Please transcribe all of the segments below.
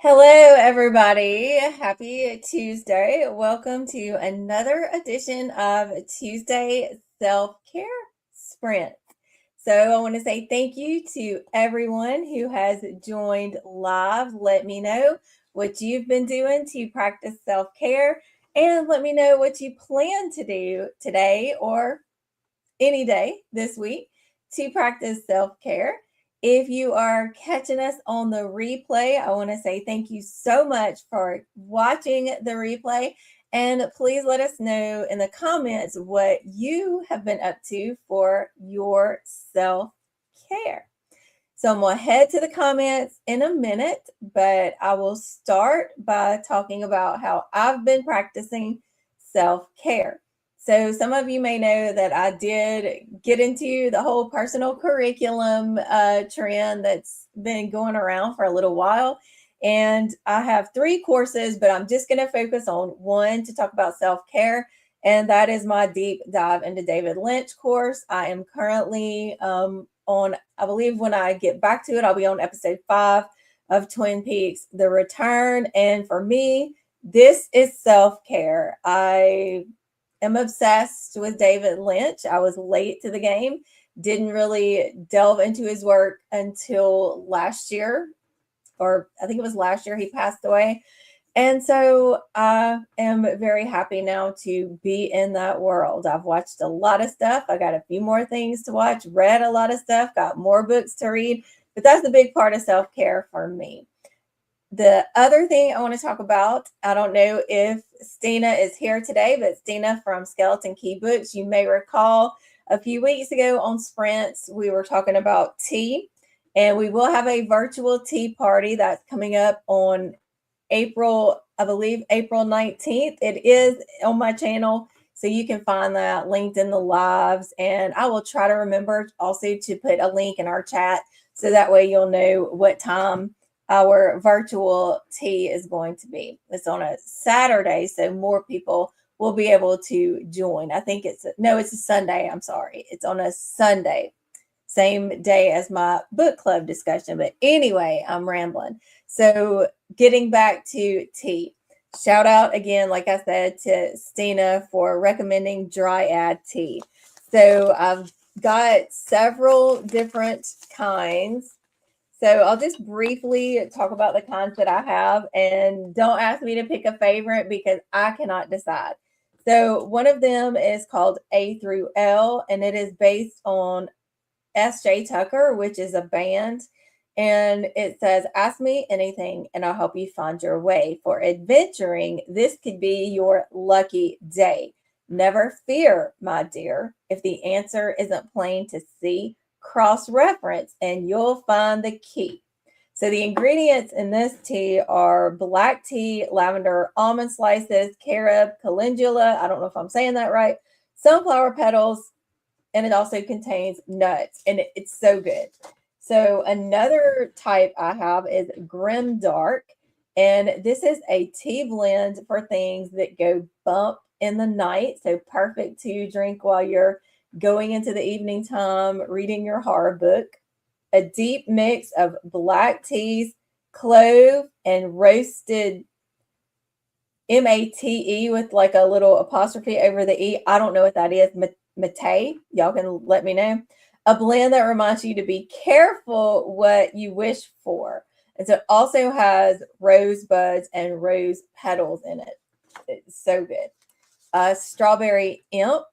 Hello, everybody. Happy Tuesday. Welcome to another edition of Tuesday Self Care Sprint. So, I want to say thank you to everyone who has joined live. Let me know what you've been doing to practice self care, and let me know what you plan to do today or any day this week to practice self care. If you are catching us on the replay, I want to say thank you so much for watching the replay. And please let us know in the comments what you have been up to for your self care. So I'm going to head to the comments in a minute, but I will start by talking about how I've been practicing self care. So some of you may know that I did get into the whole personal curriculum trend that's been going around for a little while. And I have 3 courses, but I'm just going to focus on one to talk about self care. And that is my deep dive into David Lynch course. I am currently on, I believe when I get back to it, I'll be on episode 5 of Twin Peaks, The Return. And for me, this is self care. I am obsessed with David Lynch. I was late to the game, didn't really delve into his work until last year, or I think it was last year he passed away. And so I am very happy now to be in that world. I've watched a lot of stuff. I got a few more things to watch, read a lot of stuff, got more books to read, but that's the big part of self care for me. The other thing I want to talk about, I don't know if Stina is here today, but Stina from Skeleton Key Books, you may recall a few weeks ago on Sprints, we were talking about tea, and we will have a virtual tea party that's coming up on April, I believe April 19th. It is on my channel, so you can find that linked in the lives. And I will try to remember also to put a link in our chat so that way you'll know what time our virtual tea is going to be. It's on a Saturday, so more people will be able to join. I think it's a Sunday. I'm sorry. It's on a Sunday, same day as my book club discussion. But anyway, I'm rambling. So getting back to tea, shout out again, like I said, to Stina for recommending dryad tea. So I've got several different kinds. So I'll just briefly talk about the kinds that I have, and don't ask me to pick a favorite because I cannot decide. So one of them is called A through L, and it is based on S.J. Tucker, which is a band. And it says, ask me anything and I'll help you find your way. For adventuring, this could be your lucky day. Never fear, my dear. If the answer isn't plain to see, cross reference and you'll find the key. So the ingredients in this tea are black tea, lavender, almond slices, carob, calendula. I don't know if I'm saying that right. Sunflower petals, and it also contains nuts, and it's so good. So another type I have is Grim Dark, and this is a tea blend for things that go bump in the night. So perfect to drink while you're going into the evening time, reading your horror book. A deep mix of black teas, clove, and roasted MATE with like a little apostrophe over the E. I don't know what that is. Mate. Y'all can let me know. A blend that reminds you to be careful what you wish for. And so it also has rosebuds and rose petals in it. It's so good. Strawberry Imp.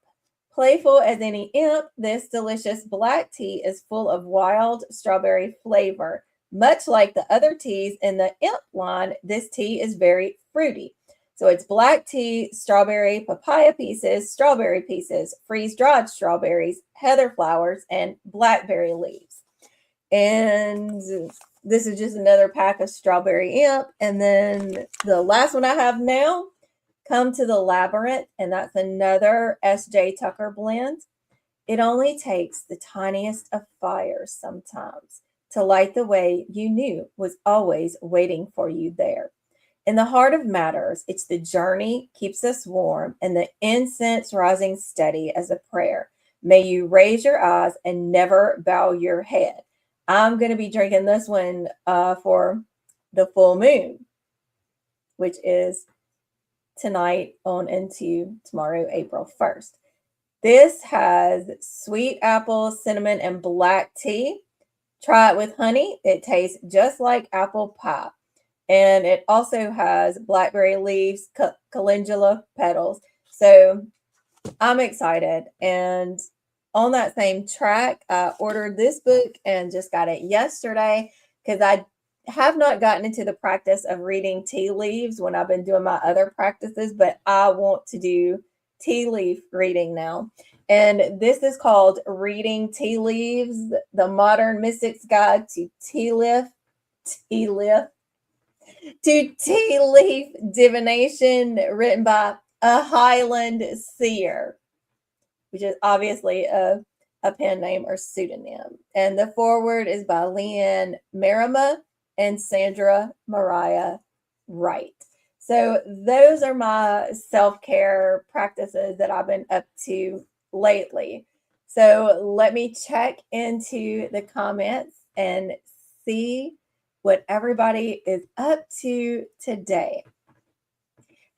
Playful as any imp, this delicious black tea is full of wild strawberry flavor. Much like the other teas in the Imp line, this tea is very fruity. So it's black tea, strawberry, papaya pieces, strawberry pieces, freeze-dried strawberries, heather flowers, and blackberry leaves. And this is just another pack of strawberry imp. And then the last one I have now, Come to the Labyrinth, and that's another S.J. Tucker blend. It only takes the tiniest of fires sometimes to light the way you knew was always waiting for you there. In the heart of matters, it's the journey keeps us warm and the incense rising steady as a prayer. May you raise your eyes and never bow your head. I'm going to be drinking this one for the full moon, which is tonight on into tomorrow, April 1st. This has sweet apple, cinnamon, and black tea. Try it with honey. It tastes just like apple pie. And it also has blackberry leaves, calendula petals. So I'm excited. And on that same track, I ordered this book and just got it yesterday because I have not gotten into the practice of reading tea leaves when I've been doing my other practices, but I want to do tea leaf reading now. And this is called Reading Tea Leaves, the Modern Mystic's Guide to tea leaf divination, written by a Highland seer, which is obviously a pen name or pseudonym. And the foreword is by Leanne Marima and Sandra Mariah Wright. So those are my self-care practices that I've been up to lately. So let me check into the comments and see what everybody is up to today.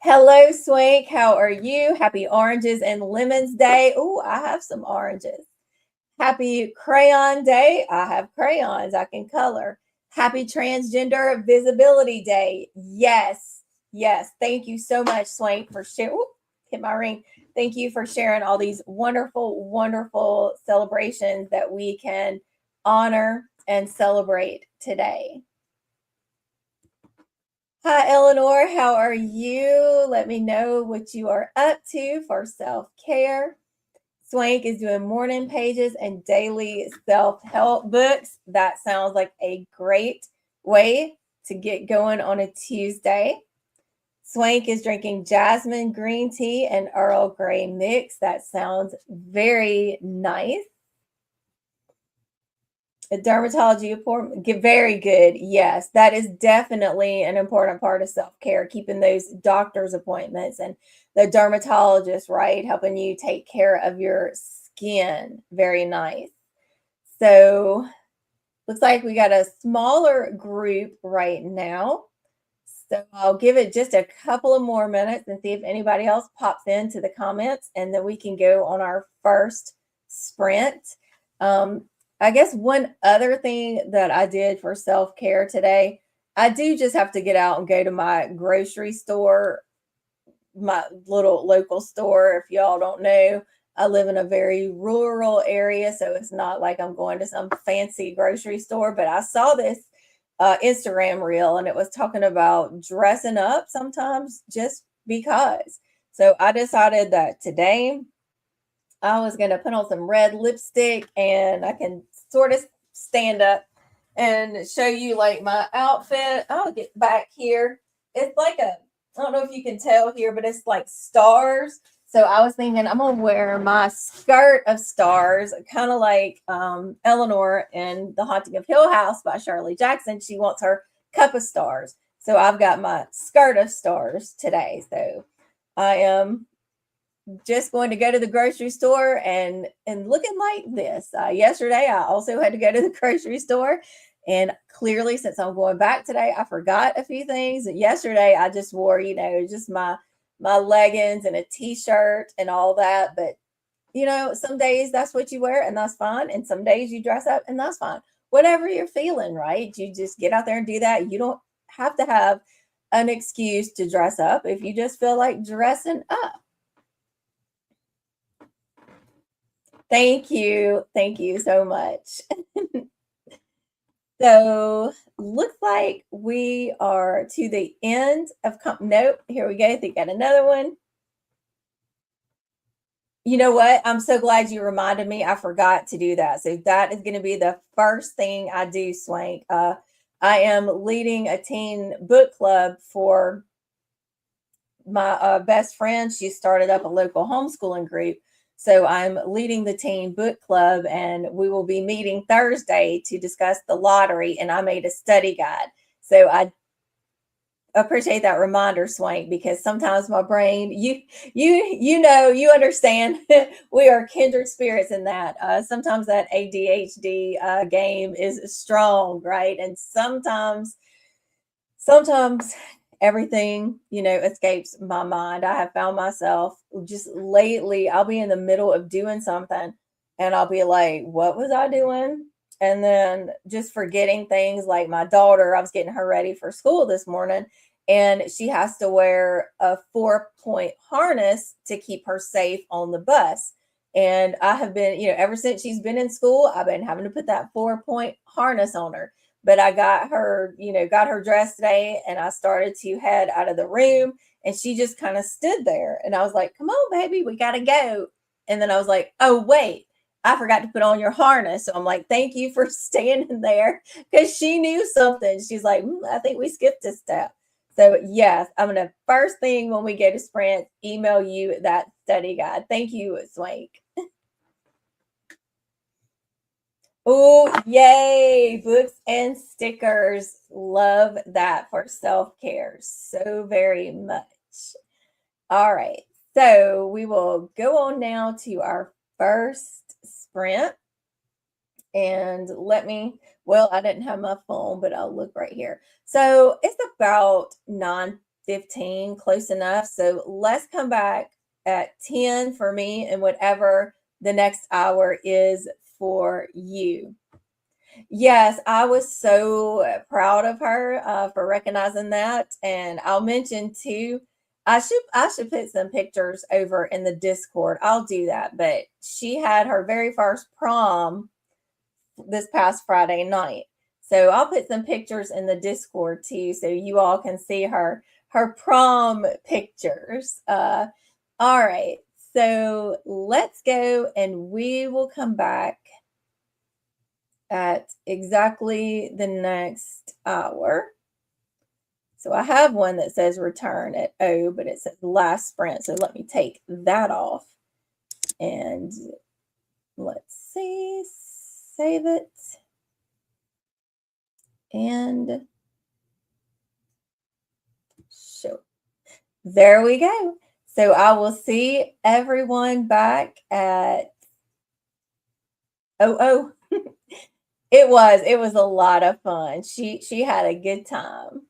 Hello, Swank. How are you? Happy Oranges and Lemons Day. Oh, I have some oranges. Happy Crayon Day. I have crayons. I can color. Happy Transgender Visibility Day. Yes. Yes. Thank you so much, Swank, for sharing. Hit my ring. Thank you for sharing all these wonderful, wonderful celebrations that we can honor and celebrate today. Hi, Eleanor. How are you? Let me know what you are up to for self-care. Swank is doing morning pages and daily self-help books. That sounds like a great way to get going on a Tuesday. Swank is drinking jasmine green tea and Earl Grey mix. That sounds very nice. A dermatology appointment, very good. Yes, that is definitely an important part of self-care, keeping those doctor's appointments and the dermatologist, right? Helping you take care of your skin. Very nice. So looks like we got a smaller group right now. So I'll give it just a couple of more minutes and see if anybody else pops into the comments, and then we can go on our first sprint. I guess one other thing that I did for self-care today, I do just have to get out and go to my grocery store, my little local store. If y'all don't know, I live in a very rural area, so it's not like I'm going to some fancy grocery store, but I saw this Instagram reel and it was talking about dressing up sometimes just because. So I decided that today I was going to put on some red lipstick, and I can sort of stand up and show you like my outfit. I'll get back here. It's like I don't know if you can tell here, but it's like stars. So I was thinking I'm going to wear my skirt of stars, kind of like Eleanor in The Haunting of Hill House by Shirley Jackson. She wants her cup of stars. So I've got my skirt of stars today. So I am just going to go to the grocery store and looking like this. Yesterday, I also had to go to the grocery store, and clearly, since I'm going back today, I forgot a few things. Yesterday, I just wore, just my leggings and a t-shirt and all that. But some days that's what you wear, and that's fine. And some days you dress up, and that's fine. Whatever you're feeling, right? You just get out there and do that. You don't have to have an excuse to dress up if you just feel like dressing up. Thank you. Thank you so much. So looks like we are to the end of nope. Here we go. I think got another one. You know what? I'm so glad you reminded me. I forgot to do that. So that is going to be the first thing I do, Swank. I am leading a teen book club for my best friend. She started up a local homeschooling group. So I'm leading the teen book club, and we will be meeting Thursday to discuss the lottery. And I made a study guide. So I appreciate that reminder, Swank, because sometimes my brain, you understand, we are kindred spirits in that. Sometimes that ADHD game is strong, right? And sometimes sometimes everything, escapes my mind. I have found myself just lately, I'll be in the middle of doing something and I'll be like, what was I doing? And then just forgetting things like my daughter, I was getting her ready for school this morning and she has to wear a 4-point harness to keep her safe on the bus. And I have been, ever since she's been in school, I've been having to put that 4-point harness on her, but I got her dressed today and I started to head out of the room and she just kind of stood there and I was like, come on, baby, we got to go. And then I was like, oh, wait, I forgot to put on your harness. So I'm like, thank you for standing there because she knew something. She's like, I think we skipped a step. So, yes, I'm going to first thing when we go to Sprint, email you that study guide. Thank you, Swank. Oh, yay! Books and stickers. Love that for self care so very much. All right. So we will go on now to our first sprint. And I didn't have my phone, but I'll look right here. So it's about 9:15, close enough. So let's come back at 10 for me and whatever the next hour is for you. Yes, I was so proud of her for recognizing that, and I'll mention too. I should put some pictures over in the Discord. I'll do that. But she had her very first prom this past Friday night, so I'll put some pictures in the Discord too, so you all can see her prom pictures. All right, so let's go, and we will come back at exactly the next hour. So I have one that says return at O, but it says last sprint. So let me take that off and let's see, save it. And show. There we go. So I will see everyone back at oh. It was a lot of fun. She had a good time.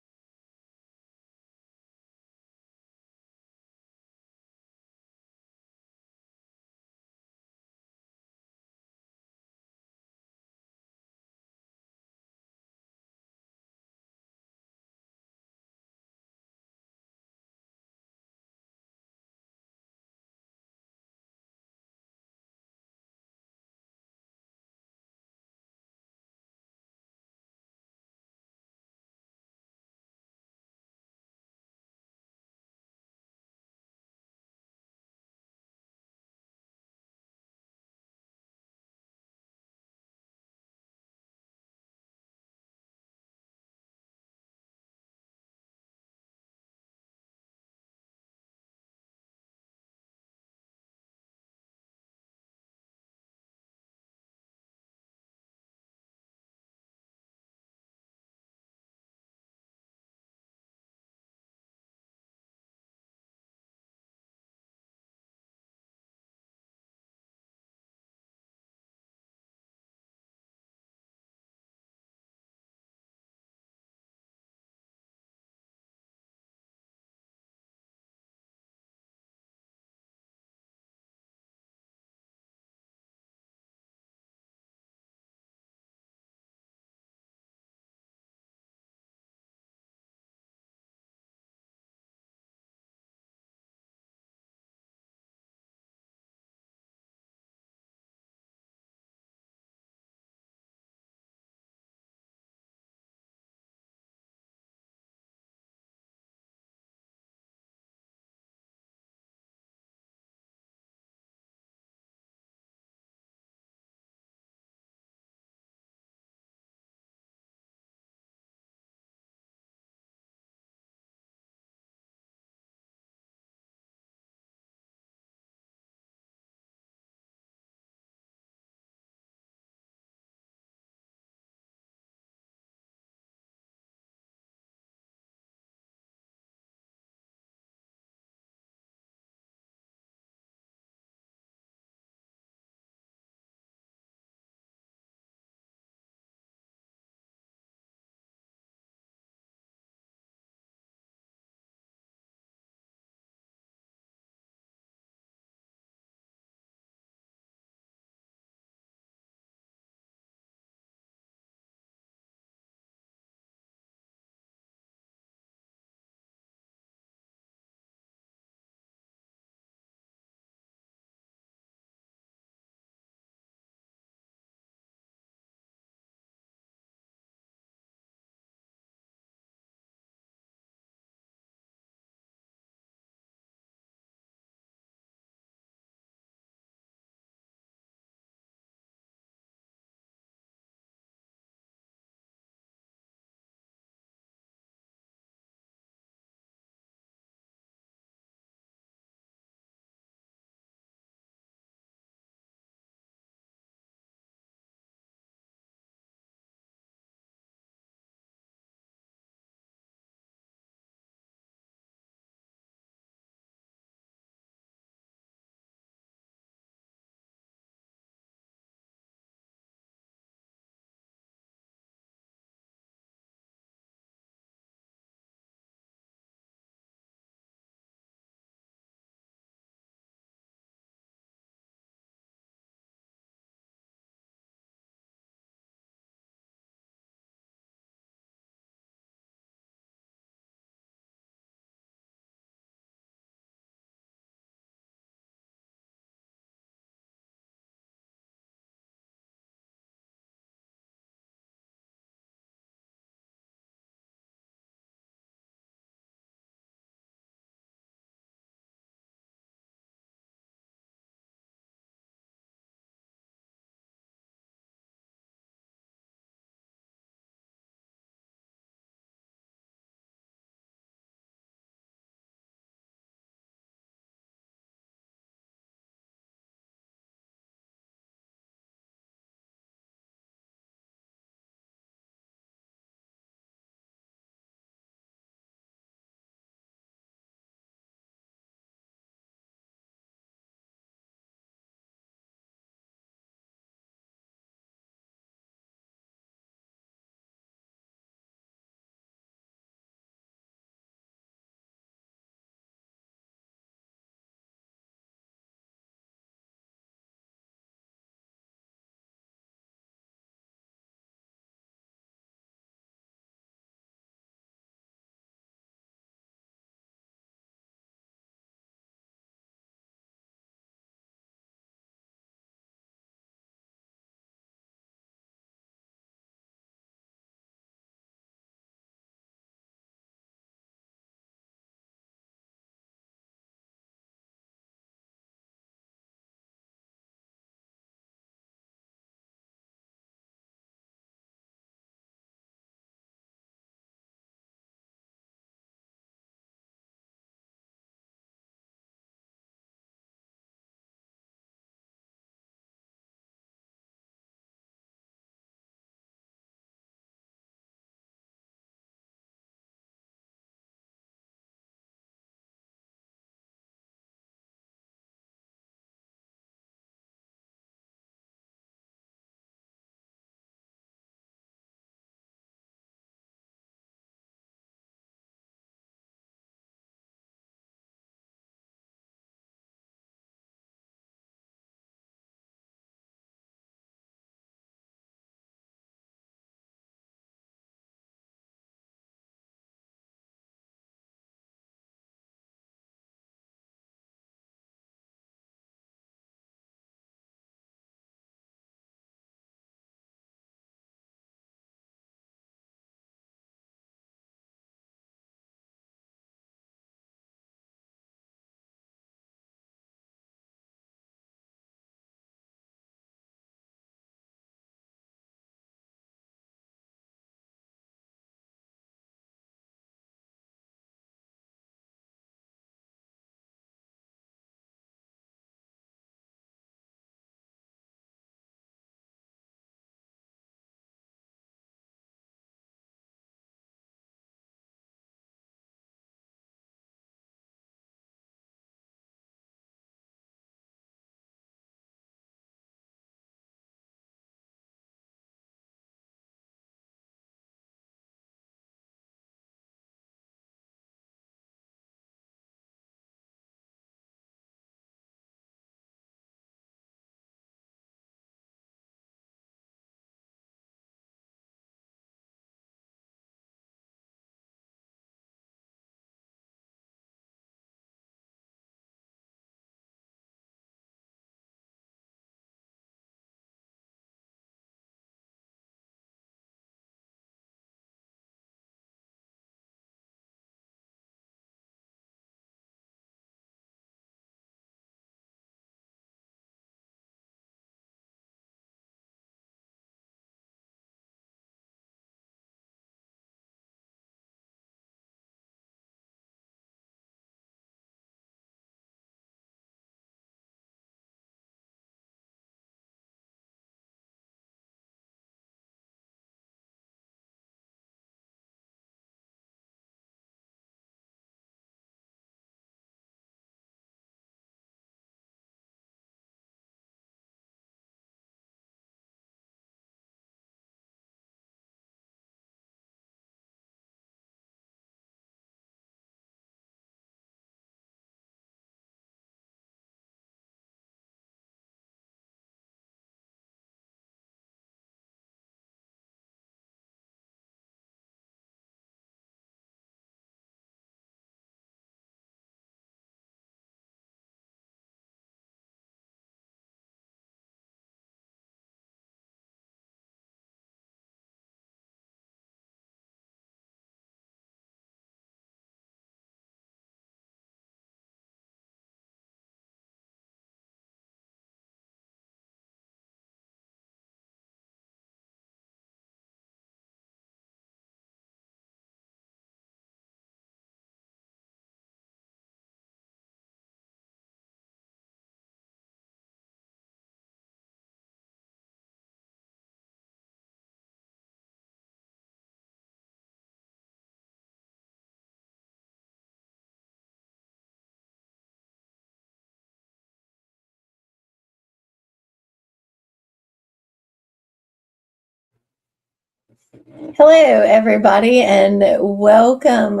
Hello, everybody, and welcome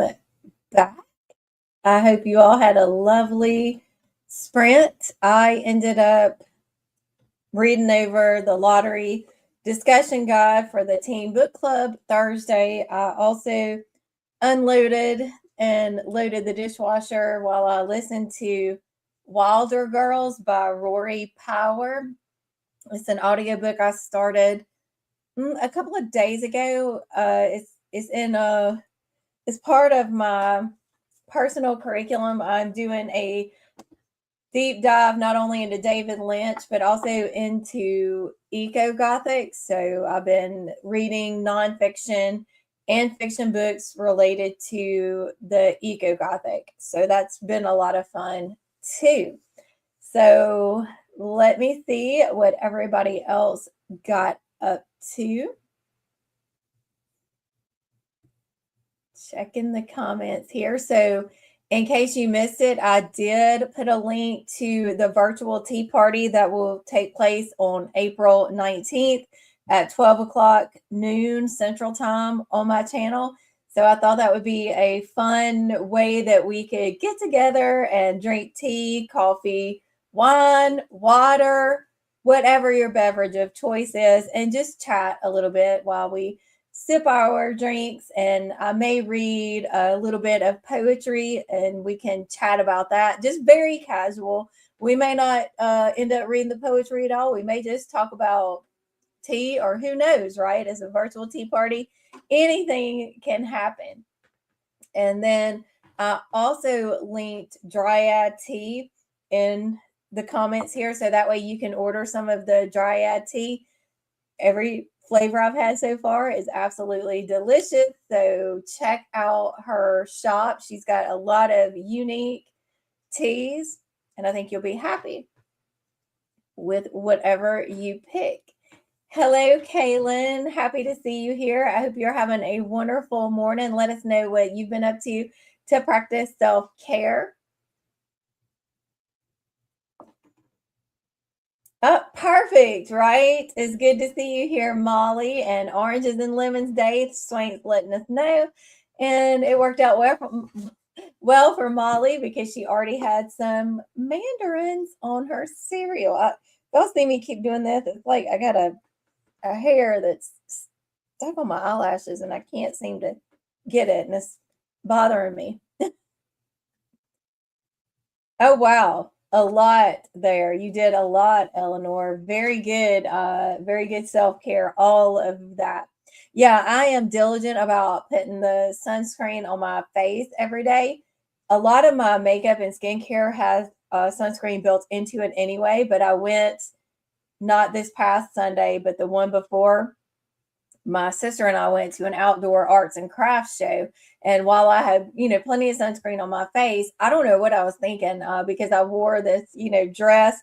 back. I hope you all had a lovely sprint. I ended up reading over the lottery discussion guide for the Teen Book Club Thursday. I also unloaded and loaded the dishwasher while I listened to Wilder Girls by Rory Power. It's an audiobook I started a couple of days ago. It's in a It's part of my personal curriculum. I'm doing a deep dive not only into David Lynch, but also into eco Gothic. So I've been reading nonfiction and fiction books related to the eco Gothic. So that's been a lot of fun too. So let me see what everybody else got up to. Checking the comments here. So, in case you missed it, I did put a link to the virtual tea party that will take place on April 19th at 12 o'clock noon Central Time on my channel. So, I thought that would be a fun way that we could get together and drink tea, coffee, wine, water, whatever your beverage of choice is, and just chat a little bit while we sip our drinks, and I may read a little bit of poetry and we can chat about that. Just very casual. We may not end up reading the poetry at all. We may just talk about tea, or who knows, right? As a virtual tea party, anything can happen. And then I also linked Dryad tea in the comments here. So that way you can order some of the Dryad tea. Every flavor I've had so far is absolutely delicious. So check out her shop. She's got a lot of unique teas, and I think you'll be happy with whatever you pick. Hello, Kaylin. Happy to see you here. I hope you're having a wonderful morning. Let us know what you've been up to practice self care. Oh, perfect, right? It's good to see you here, Molly. And Oranges and Lemons Day, Swank's letting us know. And it worked out well for Molly because she already had some mandarins on her cereal. Y'all see me keep doing this. It's like I got a hair that's stuck on my eyelashes and I can't seem to get it. And it's bothering me. Oh, wow. A lot there. You did a lot, Eleanor. Very good self-care, all of that. Yeah, I am diligent about putting the sunscreen on my face every day. A lot of my makeup and skincare has sunscreen built into it anyway, but I went not this past Sunday, but the one before. My sister and I went to an outdoor arts and crafts show. And while I had, plenty of sunscreen on my face, I don't know what I was thinking because I wore this, dress.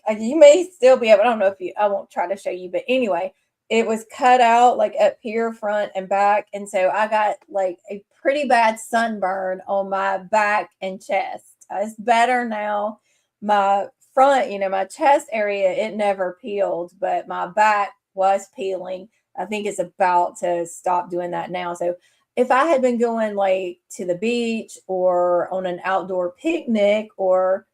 You may still be able, I don't know if I won't try to show you, but anyway, it was cut out like up here, front and back. And so I got like a pretty bad sunburn on my back and chest. It's better now. My front, my chest area, it never peeled, but my back was peeling. I think it's about to stop doing that now. So if I had been going like to the beach or on an outdoor picnic or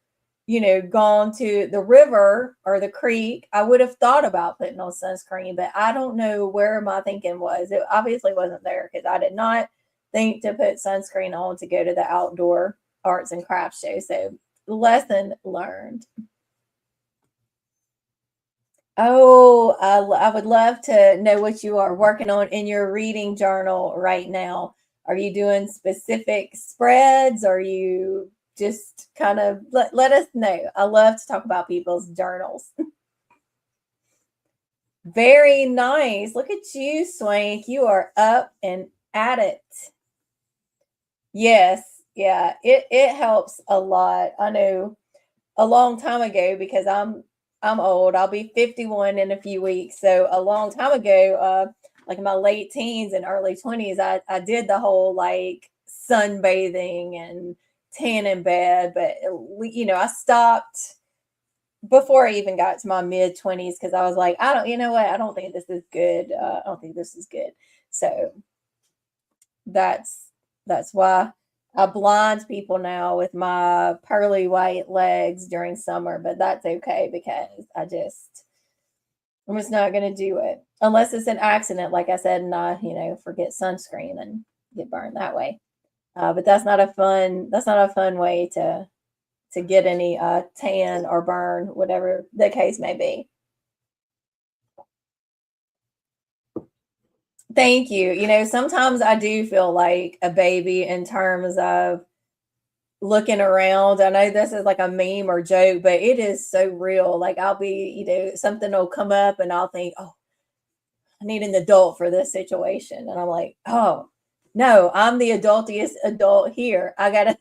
gone to the river or the creek, I would have thought about putting on sunscreen, but I don't know where my thinking was. It obviously wasn't there because I did not think to put sunscreen on to go to the outdoor arts and crafts show. So lesson learned. Oh, I would love to know what you are working on in your reading journal right now. Are you doing specific spreads? Are you just kind of let us know? I love to talk about people's journals. Very nice. Look at you, Swank. You are up and at it. Yes, yeah, it helps a lot. I know a long time ago because I'm old. I'll be 51 in a few weeks. So a long time ago, like in my late teens and early 20s, I did the whole like sunbathing and tan in bed, but I stopped before I even got to my mid 20s, because I was like, I don't, you know what? I don't think this is good. I don't think this is good. So that's that's why I blind people now with my pearly white legs during summer, but that's okay because I'm just not going to do it unless it's an accident, like I said, and I, forget sunscreen and get burned that way. But that's not a fun way to get any tan or burn, whatever the case may be. Thank you. Sometimes I do feel like a baby in terms of looking around. I know this is like a meme or joke, but it is so real. Like I'll be, something will come up and I'll think, oh, I need an adult for this situation. And I'm like, oh no, I'm the adultiest adult here. I gotta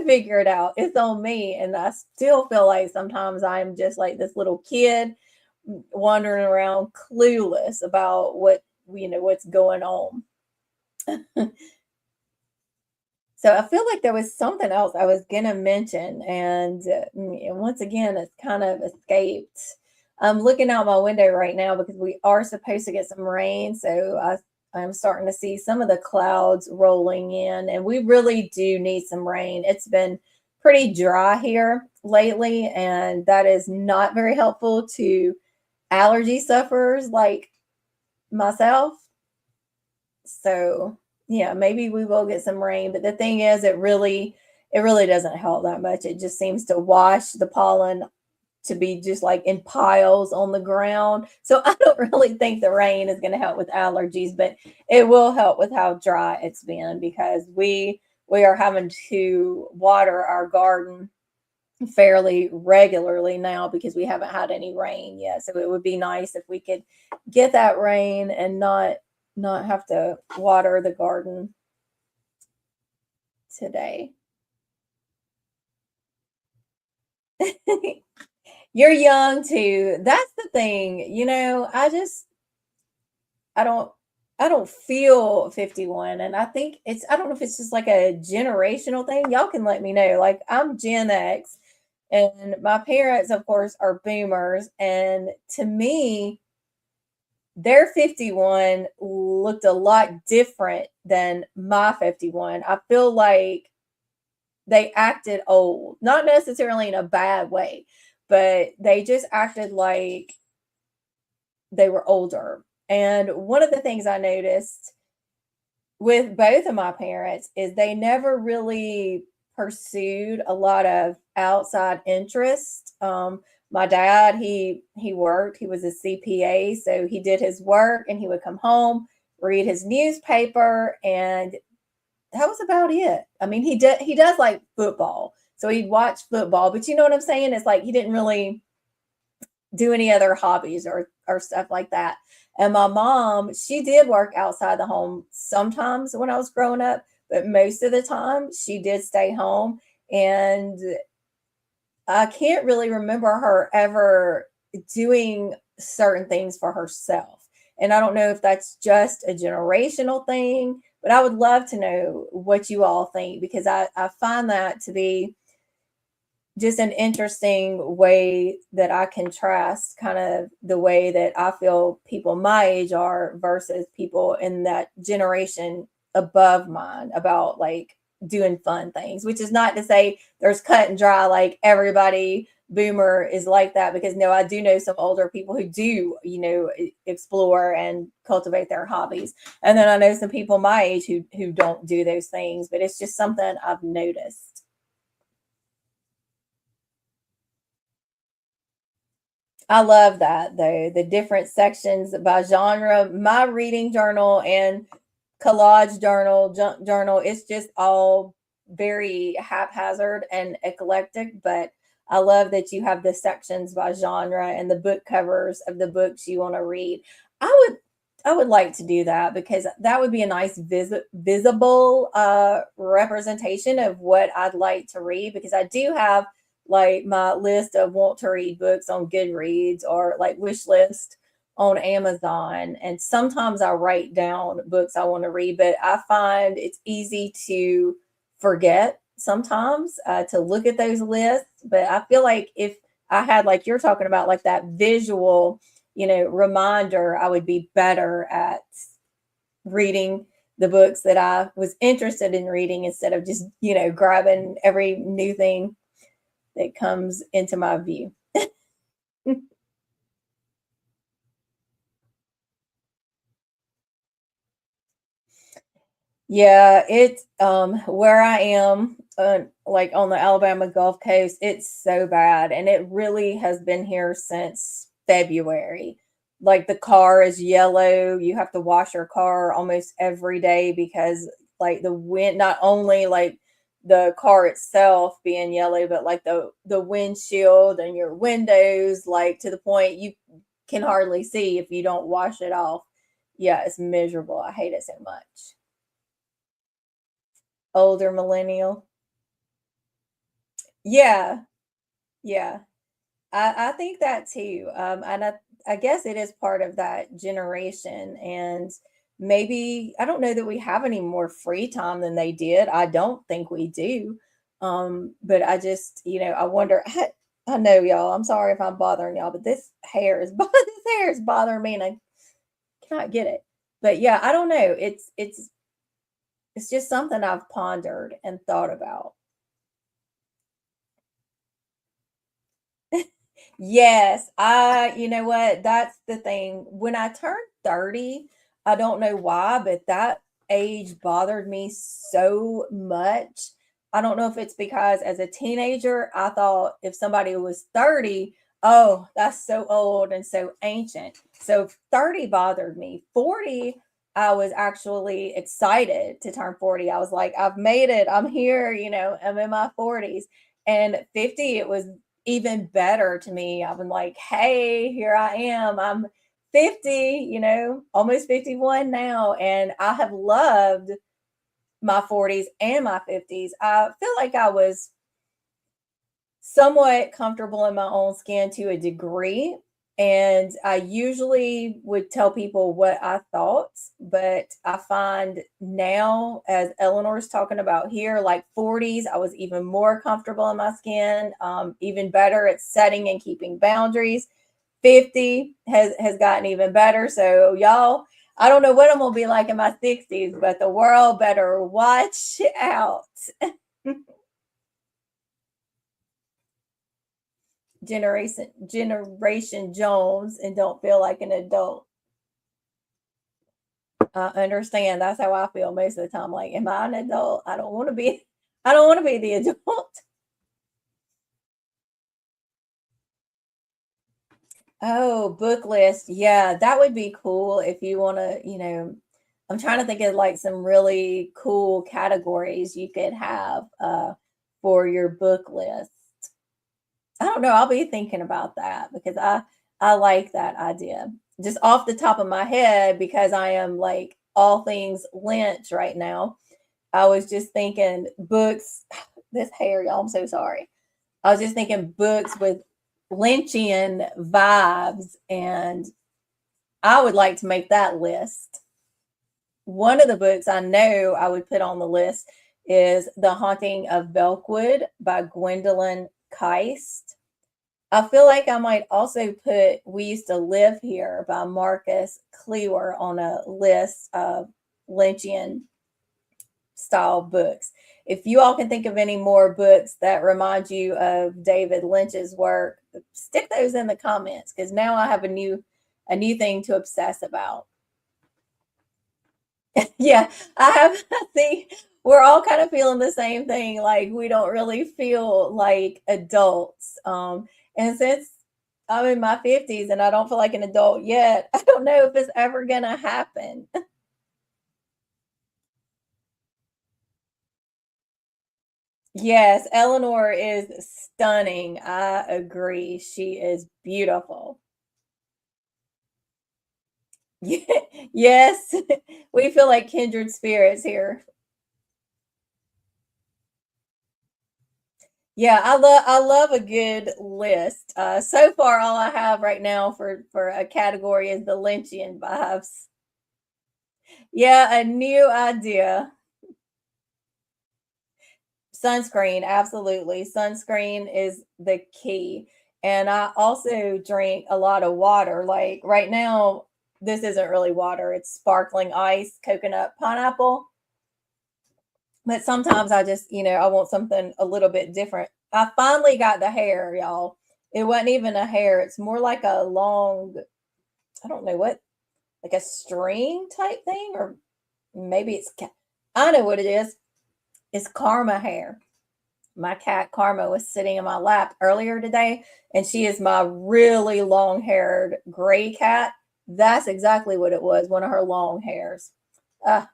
figure it out. It's on me. And I still feel like sometimes I'm just like this little kid wandering around clueless about what's going on. So I feel like there was something else I was gonna mention, and once again, it's kind of escaped. I'm looking out my window right now because we are supposed to get some rain, so I'm starting to see some of the clouds rolling in, and we really do need some rain. It's been pretty dry here lately, and that is not very helpful to allergy sufferers like myself. So yeah, maybe we will get some rain, but the thing is it really doesn't help that much. It just seems to wash the pollen to be just like in piles on the ground. So I don't really think the rain is going to help with allergies, but it will help with how dry it's been because we are having to water our garden fairly regularly now because we haven't had any rain yet. So it would be nice if we could get that rain and not have to water the garden today. You're young too. That's the thing. I don't I don't feel 51, and I don't know if it's just like a generational thing. Y'all can let me know. Like I'm Gen X and my parents of course are boomers, and to me their 51 looked a lot different than my 51. I feel like they acted old, not necessarily in a bad way, but they just acted like they were older. And one of the things I noticed with both of my parents is they never really pursued a lot of outside interest. My dad, he worked, he was a CPA, so he did his work and he would come home, read his newspaper, and that was about it. I mean, he does like football. So he'd watch football, but you know what I'm saying? It's like he didn't really do any other hobbies or stuff like that. And my mom, she did work outside the home sometimes when I was growing up, but most of the time she did stay home. And I can't really remember her ever doing certain things for herself. And I don't know if that's just a generational thing, but I would love to know what you all think because I find that to be just an interesting way that I contrast kind of the way that I feel people my age are versus people in that generation above mine about like doing fun things, which is not to say there's cut and dry, like everybody boomer is like that, because no, I do know some older people who do, explore and cultivate their hobbies. And then I know some people my age who don't do those things, but it's just something I've noticed. I love that though, the different sections by genre. My reading journal and collage journal, it's just all very haphazard and eclectic, but I love that you have the sections by genre and the book covers of the books you want to read. I would like to do that because that would be a nice visible representation of what I'd like to read, because I do have like my list of want to read books on Goodreads or like wish list on Amazon. And sometimes I write down books I want to read, but I find it's easy to forget sometimes to look at those lists. But I feel like if I had, like you're talking about, like that visual, reminder, I would be better at reading the books that I was interested in reading instead of just, grabbing every new thing that comes into my view. Yeah, it's where I am, like on the Alabama Gulf Coast, it's so bad and it really has been here since February. Like the car is yellow. You have to wash your car almost every day because like the wind, not only like the car itself being yellow, but like the windshield and your windows, like to the point you can hardly see if you don't wash it off. Yeah, it's miserable. I hate it so much. Older millennial. Yeah, yeah. I think that too. And I guess it is part of that generation. And maybe I don't know that we have any more free time than they did. I don't think we do. But I just, I wonder. I know y'all. I'm sorry if I'm bothering y'all, but this hair is this hair is bothering me, and I cannot get it. But yeah, I don't know. It's just something I've pondered and thought about. Yes, you know what? That's the thing. When I turned 30, I don't know why, but that age bothered me so much. I don't know if it's because as a teenager, I thought if somebody was 30, oh, that's so old and so ancient. So 30 bothered me. 40, I was actually excited to turn 40. I was like, I've made it. I'm here, I'm in my 40s. And 50, it was even better to me. I've been like, hey, here I am. I'm 50, almost 51 now. And I have loved my 40s and my 50s. I feel like I was somewhat comfortable in my own skin to a degree. And I usually would tell people what I thought, but I find now, as Eleanor's talking about here, like 40s, I was even more comfortable in my skin, even better at setting and keeping boundaries. 50 has gotten even better. So y'all, I don't know what I'm gonna be like in my 60s, but the world better watch out. Generation Jones and don't feel like an adult. I understand. That's how I feel most of the time. Like, am I an adult? I don't want to be. I don't want to be the adult. Oh, book list. Yeah, that would be cool if you want to, I'm trying to think of like some really cool categories you could have for your book list. I don't know. I'll be thinking about that because I like that idea. Just off the top of my head, because I am like all things Lynch right now. I was just thinking books. This hair, y'all. I'm so sorry. I was just thinking books with Lynchian vibes, and I would like to make that list. One of the books I know I would put on the list is The Haunting of Belkwood by Gwendolyn Keist. I feel like I might also put We Used to Live Here by Marcus Clewer on a list of Lynchian style books. If you all can think of any more books that remind you of David Lynch's work, stick those in the comments because now I have a new thing to obsess about. Yeah, I have see we're all kind of feeling the same thing. Like we don't really feel like adults. And since I'm in my 50s and I don't feel like an adult yet, I don't know if it's ever gonna happen. Yes, Eleanor is stunning. I agree. She is beautiful. Yes, we feel like kindred spirits here. Yeah, I love a good list. So far, all I have right now for a category is the Lynchian vibes. Yeah, a new idea. Sunscreen, absolutely. Sunscreen is the key. And I also drink a lot of water. Like right now, this isn't really water, it's sparkling ice, coconut, pineapple. But sometimes I just, I want something a little bit different. I finally got the hair, y'all. It wasn't even a hair, it's more like a long, I don't know what, like a string type thing, or maybe I know what it is. It's Karma hair. My cat Karma was sitting in my lap earlier today, and she is my really long haired gray cat. That's exactly what it was, one of her long hairs. Uh,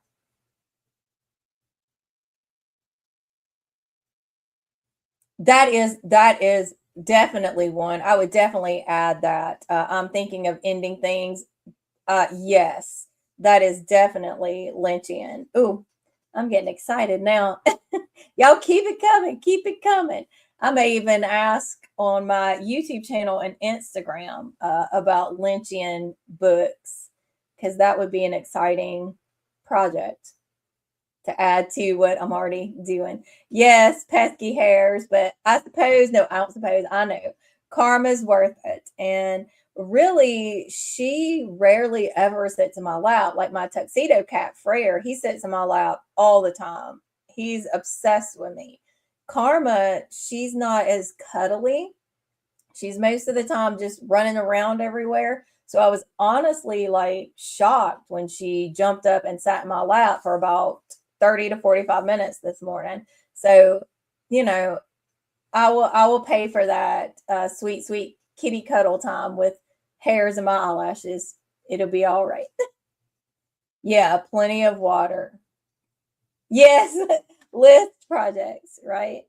that is definitely one. I would definitely add that. I'm thinking of ending things. Yes, that is definitely Lynchian. Ooh, I'm getting excited now. Y'all keep it coming. Keep it coming. I may even ask on my YouTube channel and Instagram about Lynchian books, because that would be an exciting project to add to what I'm already doing. Yes, pesky hairs, but I suppose, no, I don't suppose, I know. Karma's worth it. And really, she rarely ever sits in my lap. Like my tuxedo cat, Frere, he sits in my lap all the time. He's obsessed with me. Karma, she's not as cuddly. She's most of the time just running around everywhere. So I was honestly like shocked when she jumped up and sat in my lap for about 30 to 45 minutes this morning. So, you know, I will pay for that sweet, sweet kitty cuddle time with hairs in my eyelashes. It'll be all right. Yeah, plenty of water. Yes, list projects, right?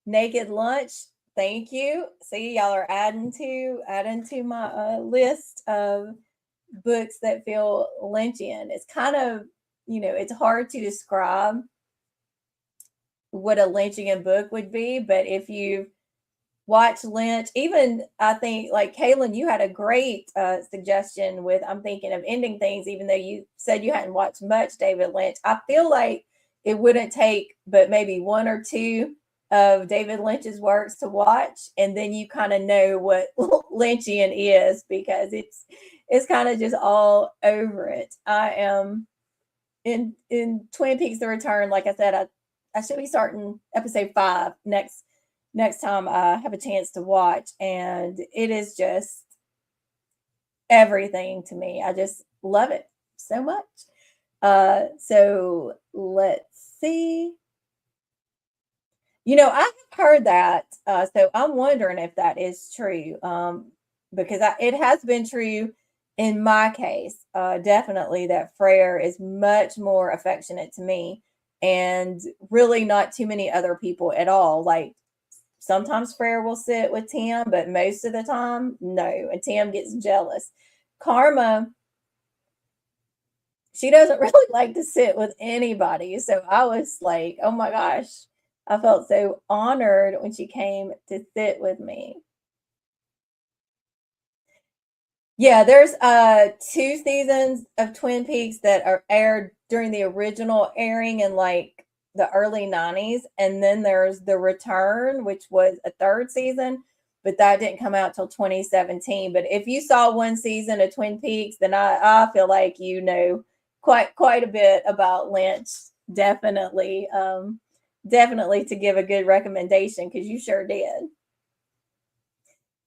Naked lunch. Thank you. See, y'all are adding to my list of books that feel Lynchian. It's kind of, it's hard to describe what a Lynchian book would be, but if you watch Lynch, even I think like Kaylin, you had a great suggestion with I'm thinking of ending things, even though you said you hadn't watched much David Lynch. I feel like it wouldn't take but maybe one or two of David Lynch's works to watch, and then you kind of know what Lynchian is, because it's kind of just all over it. I am in Twin Peaks: The Return. Like I said, I should be starting episode 5 next time I have a chance to watch, and it is just everything to me. I just love it so much. So let's see. I have heard that, so I'm wondering if that is true, because it has been true in my case, definitely, that Frere is much more affectionate to me, and really not too many other people at all. Like sometimes Frere will sit with Tim, but most of the time, no, and Tim gets jealous. Karma, she doesn't really like to sit with anybody. So I was like, oh my gosh, I felt so honored when she came to sit with me. Yeah, there's 2 seasons of Twin Peaks that are aired during the original airing in like the early 90s, and then there's The Return, which was a 3rd season, but that didn't come out till 2017. But if you saw one season of Twin Peaks, then I feel like you know quite a bit about Lynch. Definitely, definitely to give a good recommendation, because you sure did.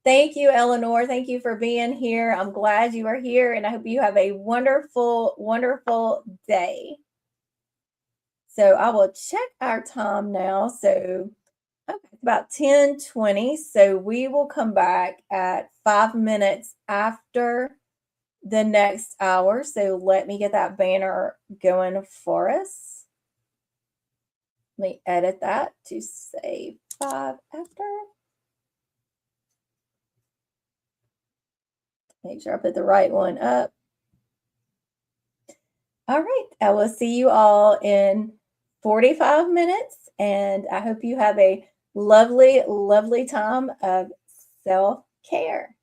Thank you, Eleanor. Thank you for being here. I'm glad you are here, and I hope you have a wonderful, wonderful day. So I will check our time now. So okay, it's about 10:20. So we will come back at 5 minutes after the next hour. So let me get that banner going for us. Let me edit that to say 5 after. Make sure I put the right one up. All right. I will see you all in 45 minutes. And I hope you have a lovely, lovely time of self care.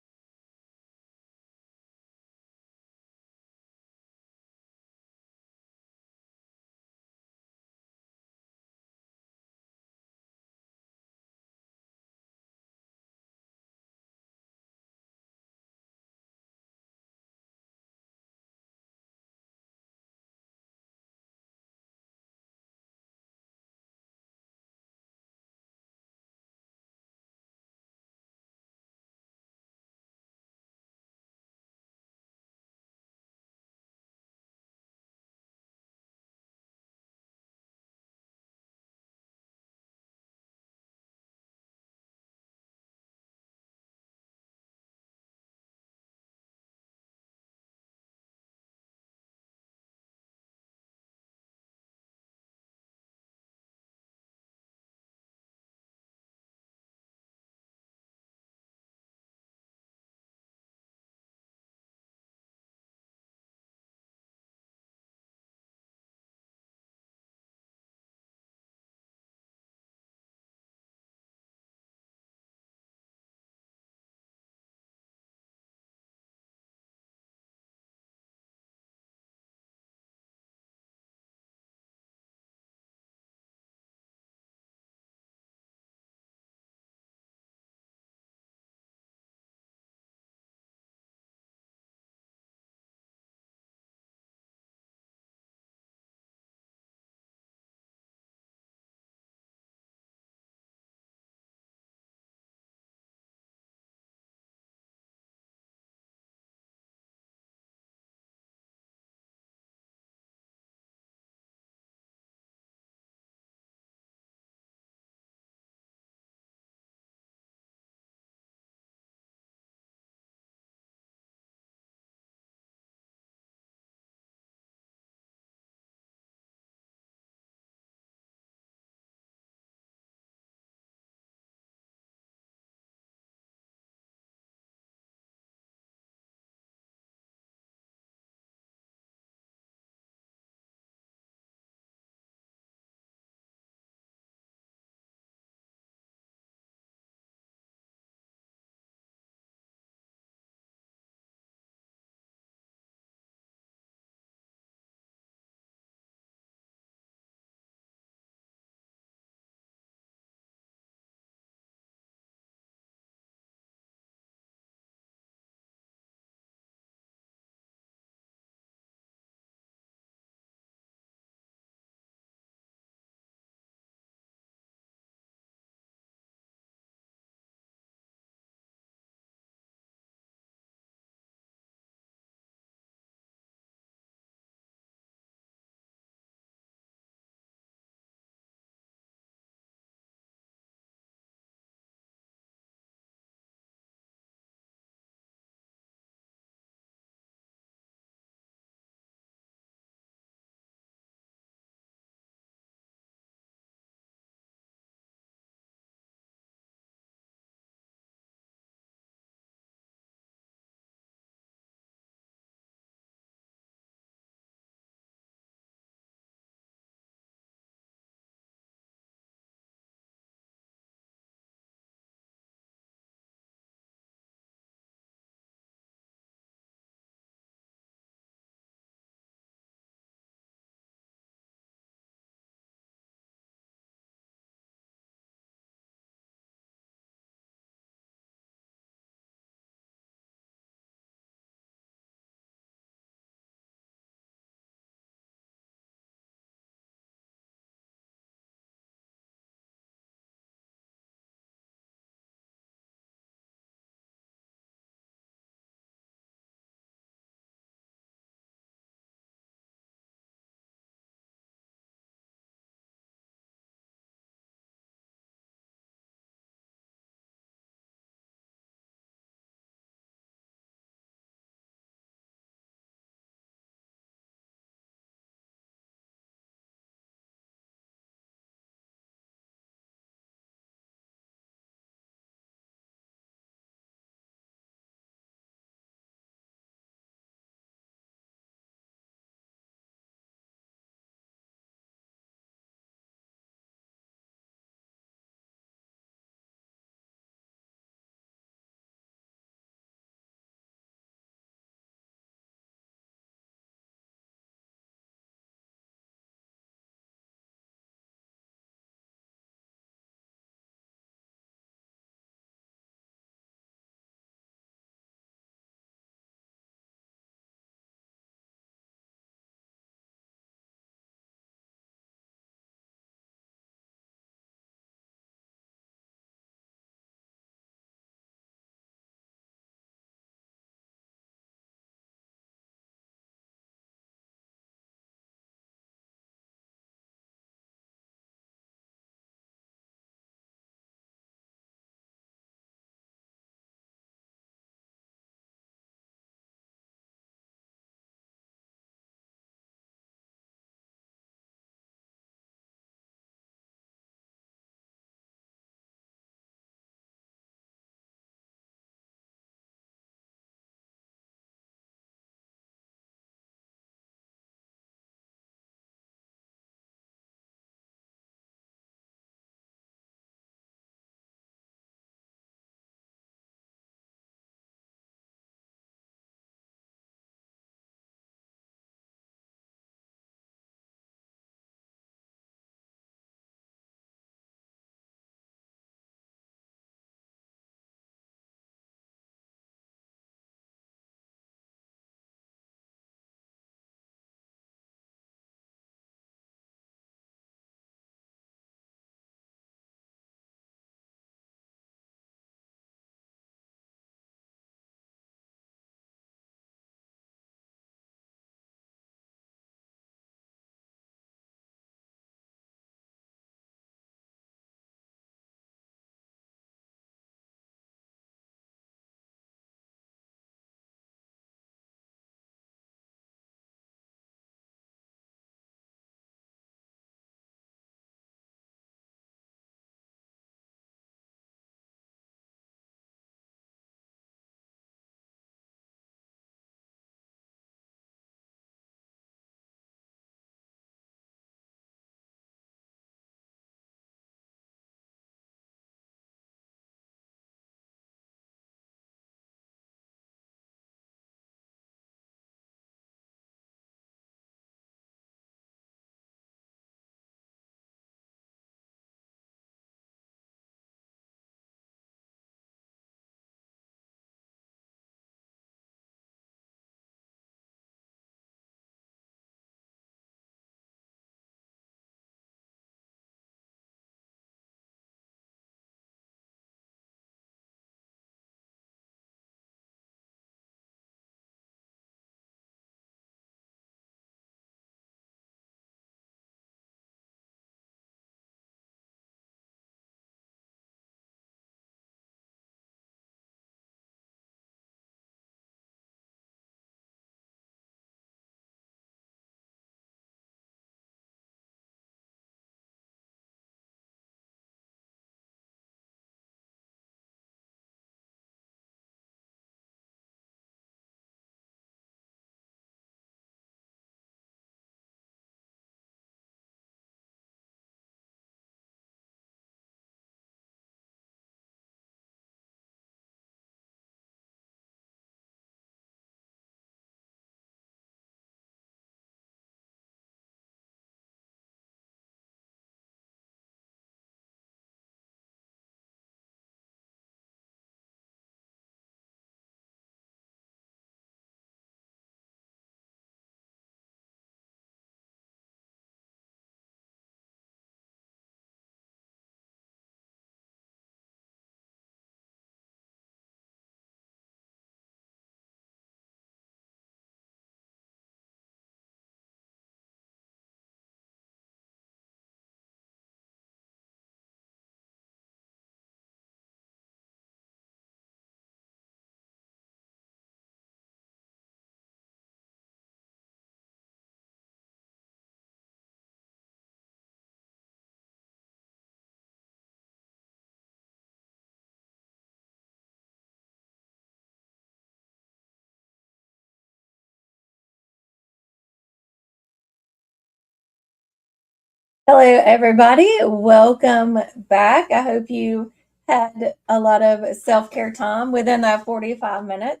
Hello, everybody. Welcome back. I hope you had a lot of self care time within that 45 minutes.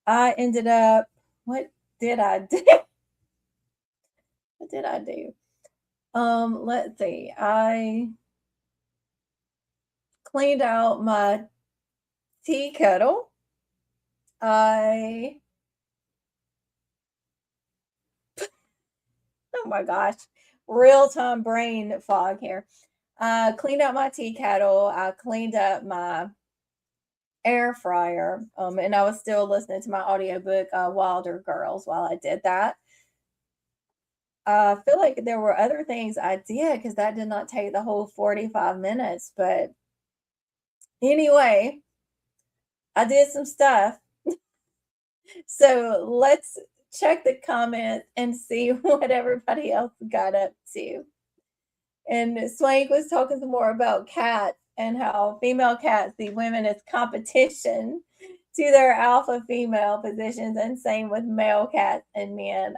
I ended up, what did I do? What did I do? Let's see. I cleaned out my tea kettle. I, oh my gosh, real time brain fog here. I cleaned out my tea kettle. I cleaned up my air fryer. And I was still listening to my audiobook, Wilder Girls, while I did that. I feel like there were other things I did because that did not take the whole 45 minutes. But anyway, I did some stuff. So let's check the comments and see what everybody else got up to. And Swank was talking some more about cats and how female cats see women as competition to their alpha female positions, and same with male cats and men.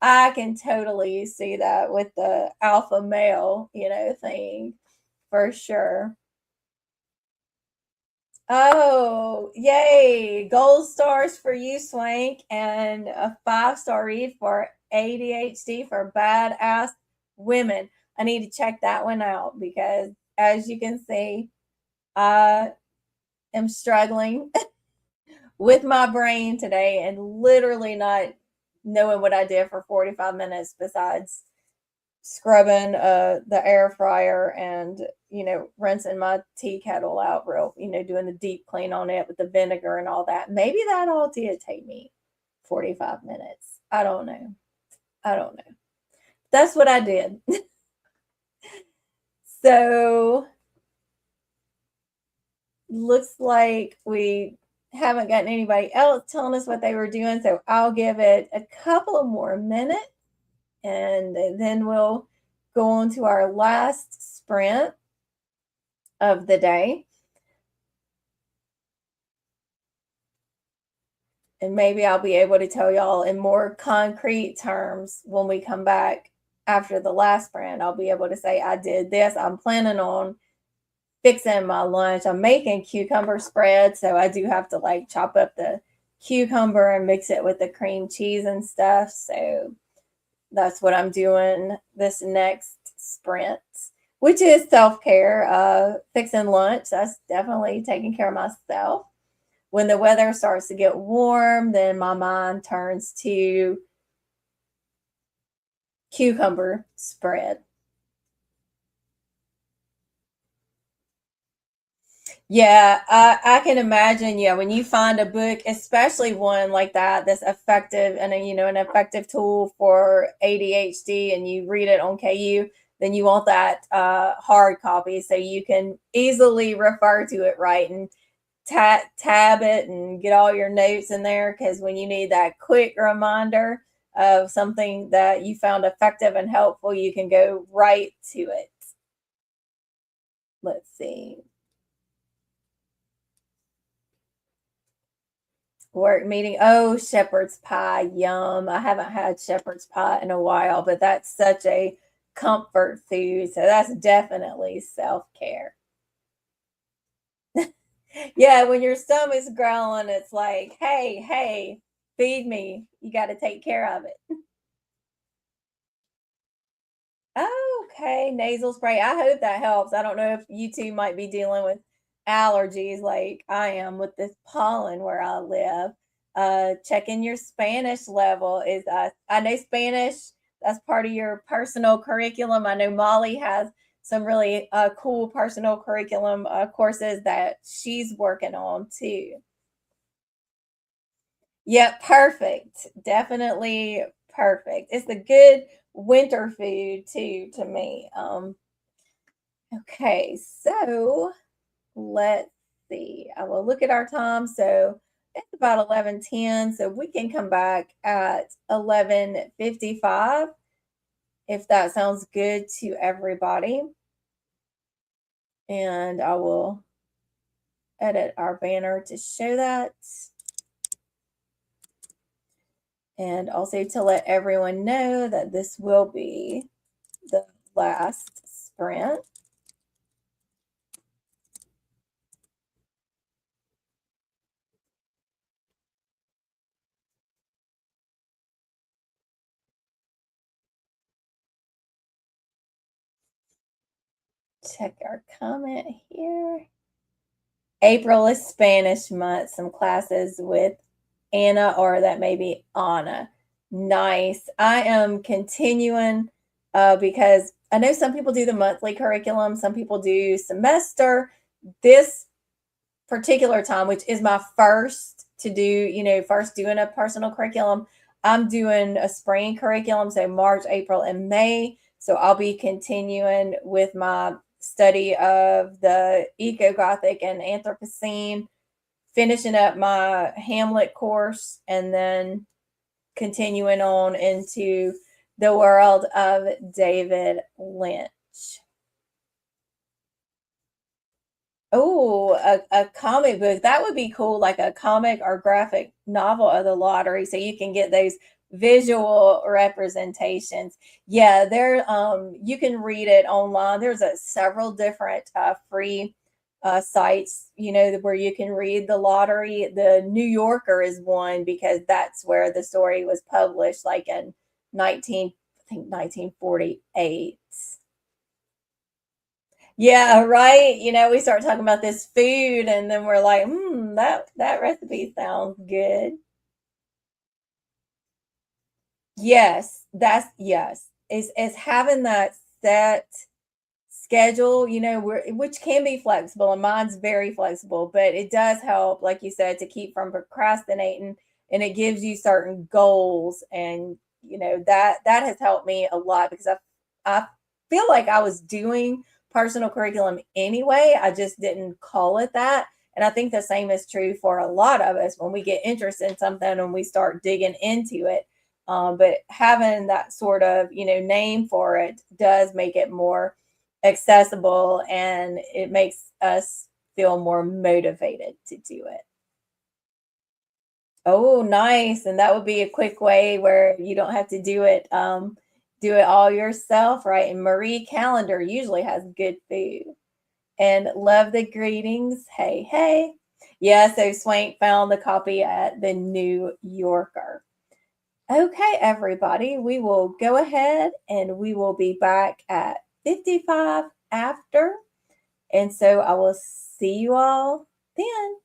I can totally see that with the alpha male, thing for sure. Oh, yay. Gold stars for you, Swank, and a 5-star read for ADHD for badass women. I need to check that one out because, as you can see, I am struggling with my brain today and literally not knowing what I did for 45 minutes besides scrubbing the air fryer and rinsing my tea kettle out real, doing the deep clean on it with the vinegar and all that. Maybe that all did take me 45 minutes. I don't know. I don't know. That's what I did. So looks like we haven't gotten anybody else telling us what they were doing, so I'll give it a couple of more minutes and then we'll go on to our last sprint of the day. And maybe I'll be able to tell y'all in more concrete terms when we come back after the last sprint. I'll be able to say, I did this. I'm planning on fixing my lunch. I'm making cucumber spread. So I do have to like chop up the cucumber and mix it with the cream cheese and stuff. So that's what I'm doing this next sprint, which is self care, fixing lunch. That's definitely taking care of myself. When the weather starts to get warm, then my mind turns to cucumber spread. Yeah, I can imagine. Yeah, when you find a book, especially one like that, that's effective and an effective tool for ADHD, and you read it on KU, then you want that hard copy so you can easily refer to it, right, and tab it and get all your notes in there. Because when you need that quick reminder of something that you found effective and helpful, you can go right to it. Let's see. Work meeting. Oh, shepherd's pie. Yum. I haven't had shepherd's pie in a while, but that's such a comfort food. So that's definitely self care. Yeah, when your stomach's growling, it's like, hey, hey, feed me. You got to take care of it. Okay, nasal spray. I hope that helps. I don't know if you two might be dealing with allergies like I am with this pollen where I live. Checking your Spanish level is I know Spanish, that's part of your personal curriculum. I know Molly has some really cool personal curriculum courses that she's working on too. Yep, perfect. Definitely perfect. It's a good winter food too to me. Okay, so let's see. I will look at our time. So it's about 11:10. So we can come back at 11:55 if that sounds good to everybody. And I will edit our banner to show that. And also to let everyone know that this will be the last sprint. Check our comment here. April is Spanish month. Some classes with Anna, or that may be Anna. Nice. I am continuing because I know some people do the monthly curriculum, some people do semester. This particular time, which is my first to do, first doing a personal curriculum, I'm doing a spring curriculum, so March, April, and May. So I'll be continuing with my study of the Eco Gothic and Anthropocene, finishing up my Hamlet course, and then continuing on into the world of David Lynch. Oh, a comic book. That would be cool, like a comic or graphic novel of the lottery, so you can get those visual representations. Yeah, there you can read it online. There's several different free sites, where you can read the lottery. The New Yorker is one because that's where the story was published, like in 1948. Yeah, right. We start talking about this food and then we're like, that recipe sounds good. Yes, yes. Is having that set schedule, which can be flexible, and mine's very flexible, but it does help, like you said, to keep from procrastinating, and it gives you certain goals, and that has helped me a lot because I feel like I was doing personal curriculum anyway. I just didn't call it that. And I think the same is true for a lot of us when we get interested in something and we start digging into it. But having that sort of name for it does make it more accessible, and it makes us feel more motivated to do it. Oh, nice. And that would be a quick way where you don't have to do it all yourself, right? And Marie Calendar usually has good food. And love the greetings. Hey, hey. Yeah, so Swank found the copy at the New Yorker. Okay, everybody, we will go ahead and we will be back at 55 after. And so I will see you all then.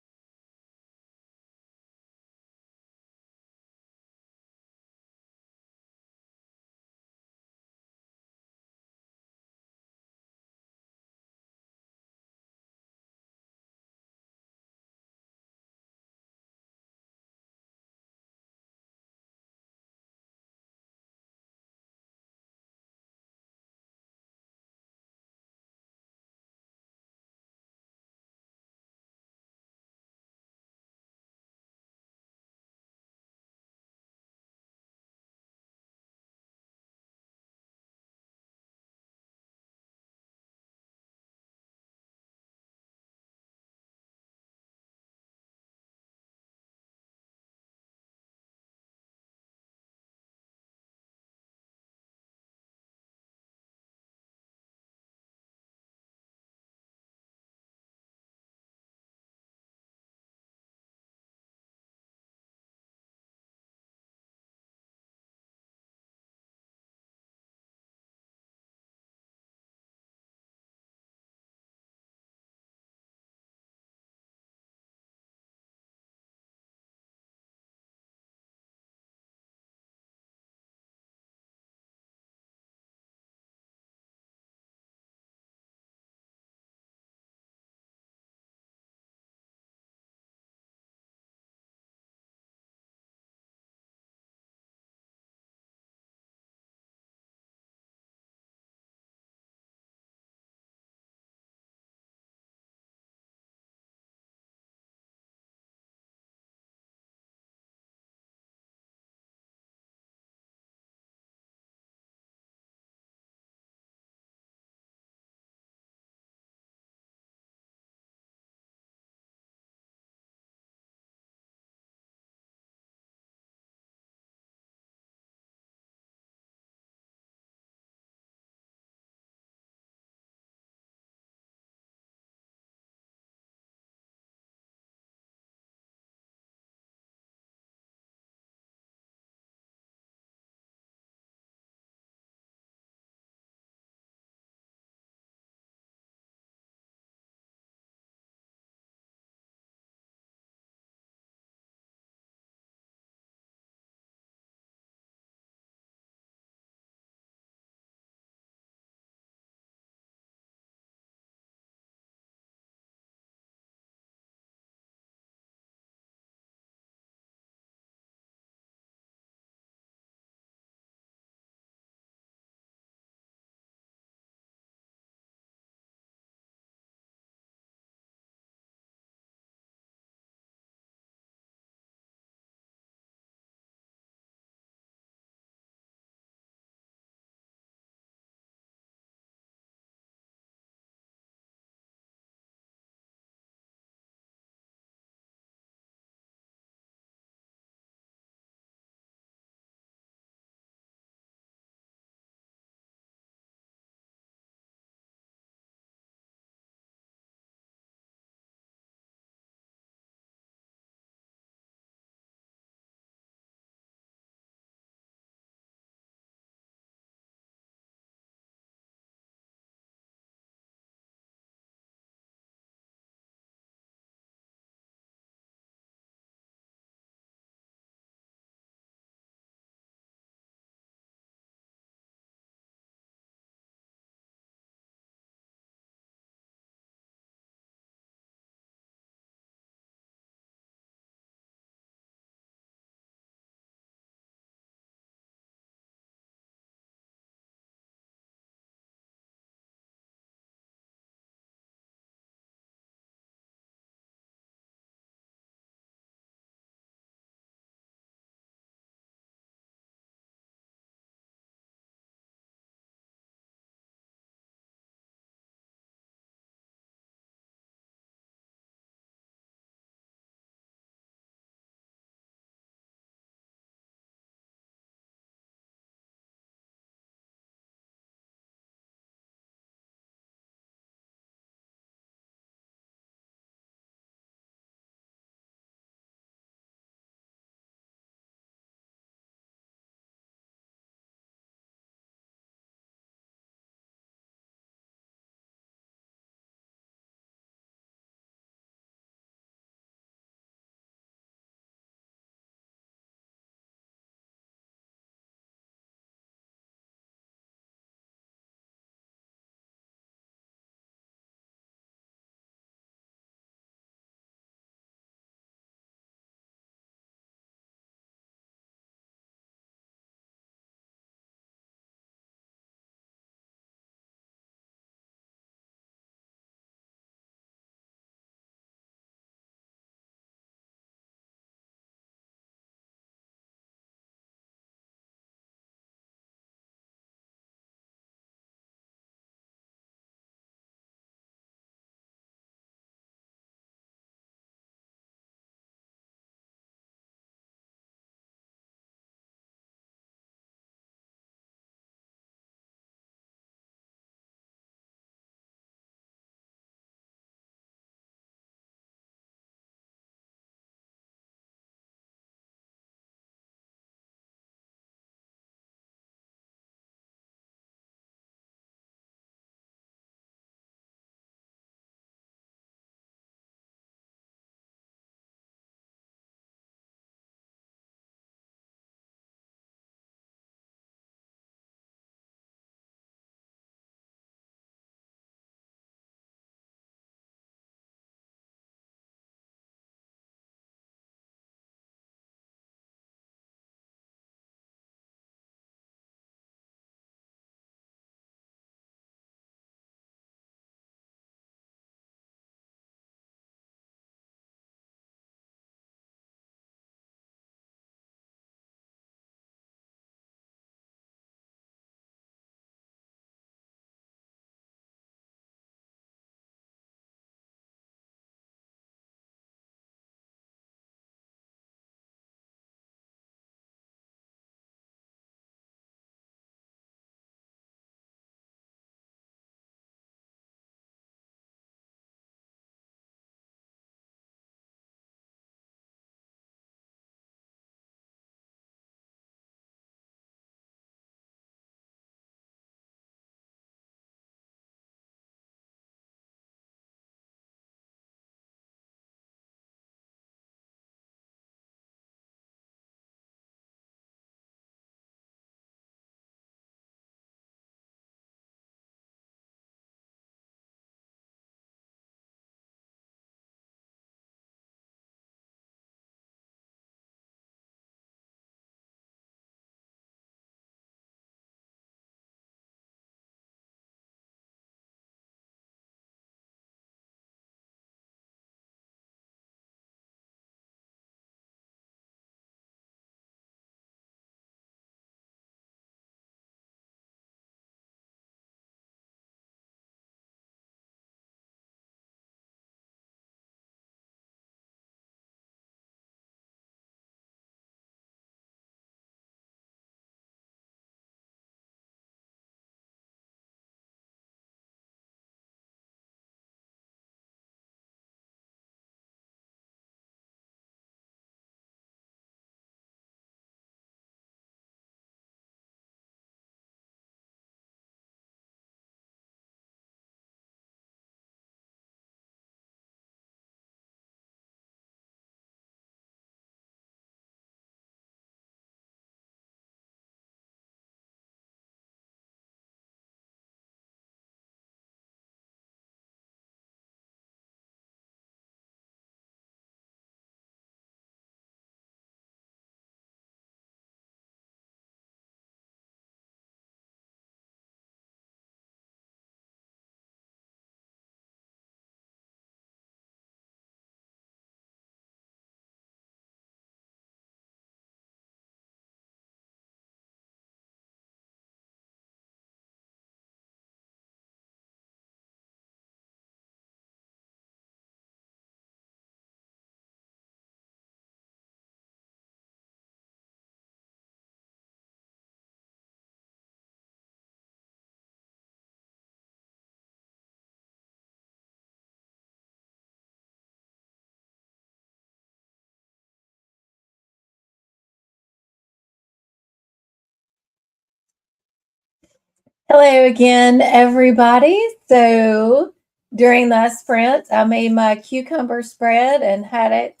Hello again, everybody. So during that sprint, I made my cucumber spread and had it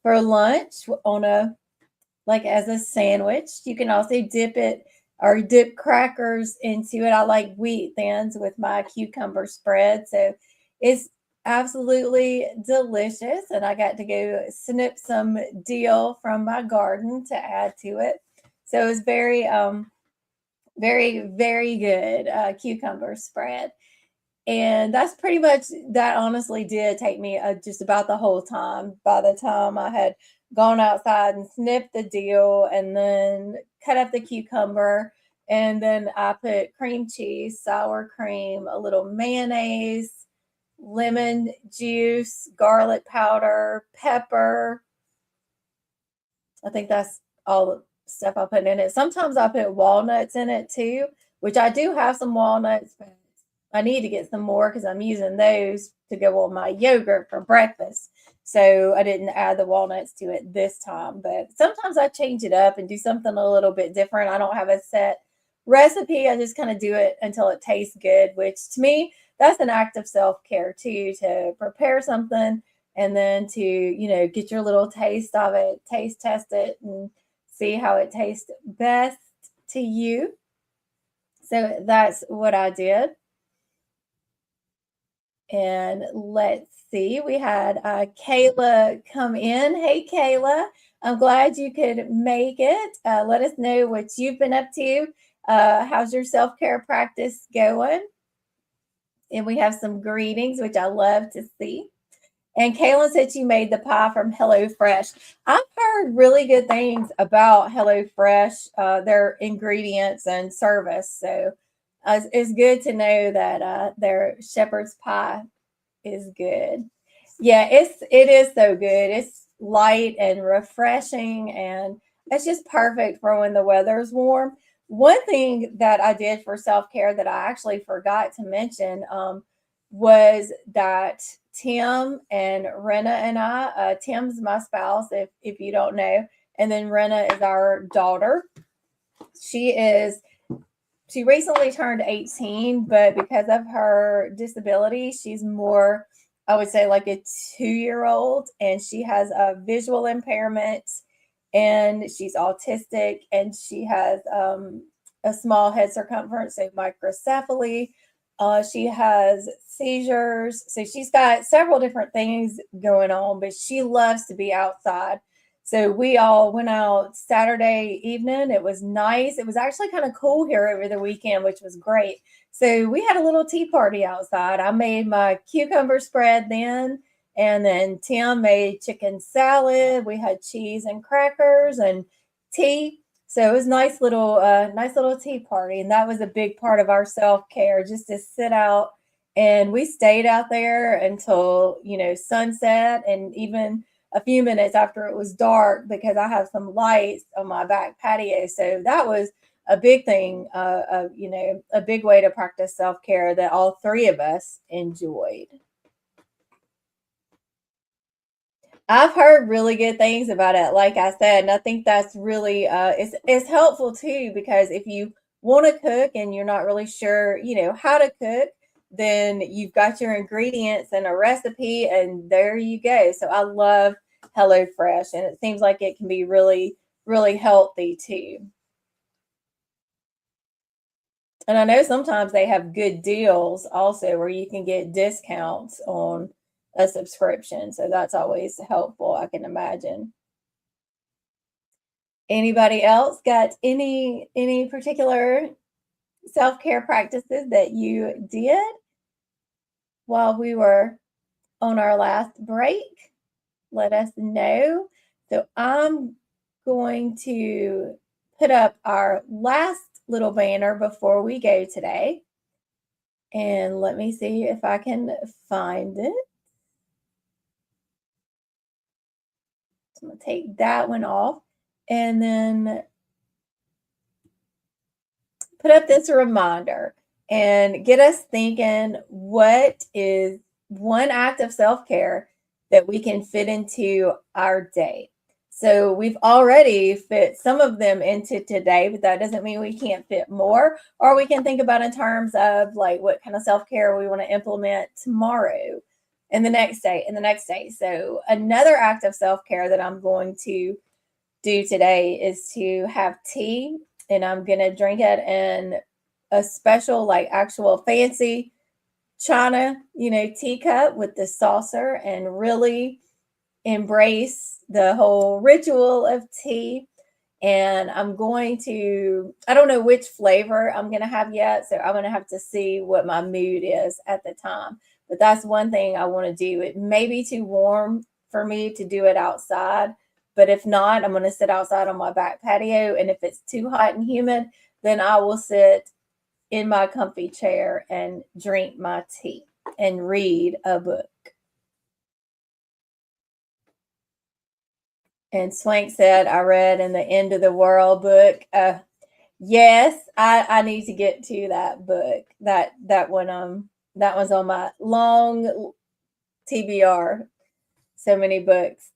for lunch on a like as a sandwich. You can also dip it or dip crackers into it. I like wheat thins with my cucumber spread. So it's absolutely delicious. And I got to go snip some dill from my garden to add to it. So it was very good cucumber spread. And that's pretty much that honestly did take me just about the whole time. By the time I had gone outside and snipped the dill and then cut up the cucumber, and then I put cream cheese, sour cream, a little mayonnaise, lemon juice, garlic powder, pepper. I think that's all the stuff I put in it. Sometimes I put walnuts in it too, which I do have some walnuts, but I need to get some more because I'm using those to go on my yogurt for breakfast. So I didn't add the walnuts to it this time, but sometimes I change it up and do something a little bit different. I don't have a set recipe. I just kind of do it until it tastes good, which to me, that's an act of self care too, to prepare something and then to, get your little taste of it, taste test it, and see how it tastes best to you. So that's what I did. And let's see, we had Kayla come in. Hey, Kayla, I'm glad you could make it. Let us know what you've been up to. How's your self care practice going? And we have some greetings, which I love to see. And Kaylin said she made the pie from HelloFresh. I've heard really good things about HelloFresh, their ingredients and service. So it's good to know that their shepherd's pie is good. Yeah, it is so good. It's light and refreshing, and it's just perfect for when the weather's warm. One thing that I did for self care that I actually forgot to mention was that Tim and Rena and Tim's my spouse, if you don't know, and then Rena is our daughter. She is she recently turned 18, but because of her disability, she's more, I would say, like a 2 year old, and she has a visual impairment, and she's autistic, and she has a small head circumference, so microcephaly. She has seizures. So she's got several different things going on, but she loves to be outside. So we all went out Saturday evening. It was nice. It was actually kind of cool here over the weekend, which was great. So we had a little tea party outside. I made my cucumber spread then, and then Tim made chicken salad. We had cheese and crackers and tea. So it was nice little tea party, and that was a big part of our self care, just to sit out. And we stayed out there until sunset, and even a few minutes after it was dark because I have some lights on my back patio. So that was a big thing, a big way to practice self care that all three of us enjoyed. I've heard really good things about it, like I said, and I think that's really it's helpful too because if you want to cook and you're not really sure, how to cook, then you've got your ingredients and a recipe, and there you go. So I love HelloFresh, and it seems like it can be really healthy too. And I know sometimes they have good deals also where you can get discounts on a subscription. So that's always helpful, I can imagine. Anybody else got any particular self-care practices that you did while we were on our last break? Let us know. So I'm going to put up our last little banner before we go today. And let me see if I can find it. So I'm going to take that one off and then put up this reminder and get us thinking, what is one act of self care that we can fit into our day? So we've already fit some of them into today, but that doesn't mean we can't fit more. Or we can think about in terms of like what kind of self care we want to implement tomorrow and the next day and the next day. So another act of self care that I'm going to do today is to have tea, and I'm going to drink it in a special, like actual fancy china, teacup with the saucer, and really embrace the whole ritual of tea. And I don't know which flavor I'm going to have yet. So I'm going to have to see what my mood is at the time. But that's one thing I want to do. It may be too warm for me to do it outside. But if not, I'm going to sit outside on my back patio. And if it's too hot and humid, then I will sit in my comfy chair and drink my tea and read a book. And Swank said, I read in the End of the World book. Yes, I need to get to that book. That one that one's on my long TBR. So many books.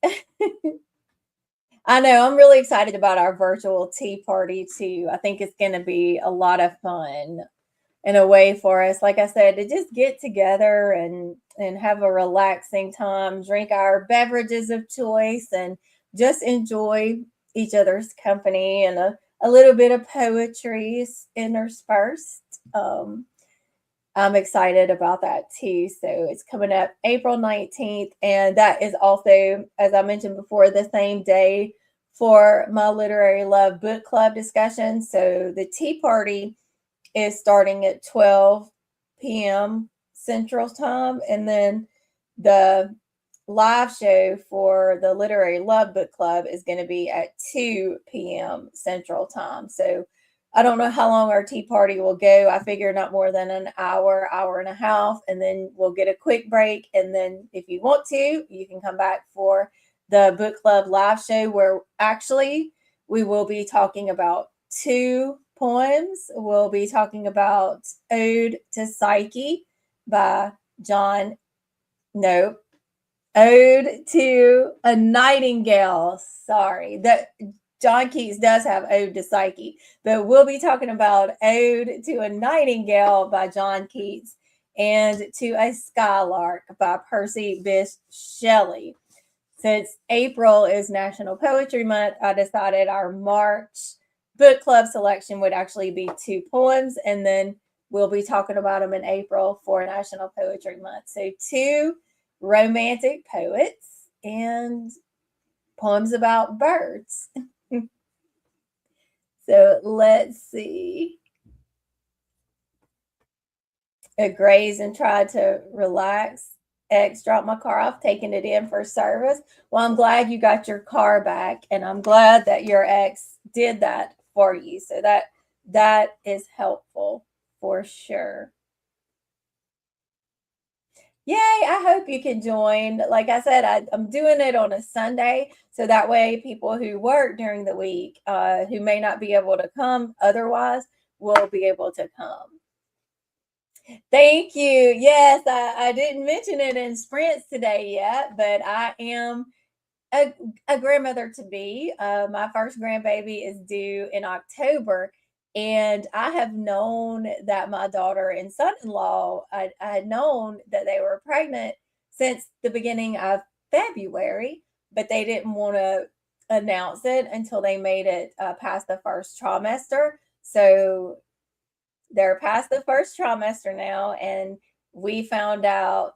I know, I'm really excited about our virtual tea party too. I think it's going to be a lot of fun in a way for us, like I said, to just get together and have a relaxing time, drink our beverages of choice, and just enjoy each other's company, and a little bit of poetry interspersed. I'm excited about that too. So it's coming up April 19th, and that is also, as I mentioned before, the same day for my Literary Love Book Club discussion. So the tea party is starting at 12 p.m. Central Time, and then the live show for the Literary Love Book Club is going to be at 2 p.m. Central Time. So I don't know how long our tea party will go. I figure not more than an hour, hour and a half, and then we'll get a quick break. And then if you want to, you can come back for the book club live show, where actually we will be talking about two poems. We'll be talking about Ode to Psyche by John, no, Ode to a Nightingale. Sorry, that John Keats does have Ode to Psyche, but we'll be talking about Ode to a Nightingale by John Keats and To a Skylark by Percy Bysshe Shelley. Since April is National Poetry Month, I decided our March book club selection would actually be two poems, and then we'll be talking about them in April for National Poetry Month. So two romantic poets and poems about birds. So let's see. Graze and tried to relax. X dropped my car off, taking it in for service. Well, I'm glad you got your car back, and I'm glad that your ex did that for you. So that is helpful for sure. Yay, I hope you can join. Like I said, I'm doing it on a Sunday. So that way, people who work during the week, who may not be able to come otherwise, will be able to come. Thank you. Yes, I didn't mention it in sprints today yet, but I am a grandmother to be. My first grandbaby is due in October, and I have known that my daughter and son-in-law, I had known that they were pregnant since the beginning of February, but they didn't want to announce it until they made it past the first trimester. So they're past the first trimester now, and we found out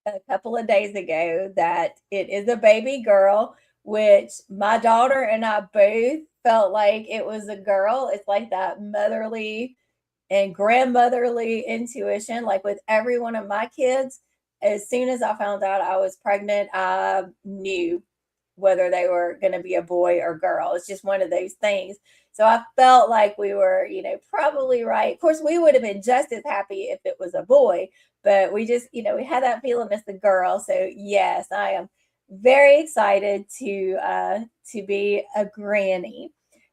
a couple of days ago that it is a baby girl, which my daughter and I both felt like it was a girl. It's like that motherly and grandmotherly intuition. Like with every one of my kids, as soon as I found out I was pregnant, I knew whether they were going to be a boy or girl. It's just one of those things. So I felt like we were, probably right. Of course, we would have been just as happy if it was a boy, but we just, we had that feeling it's a girl. So yes, I am very excited to be a granny,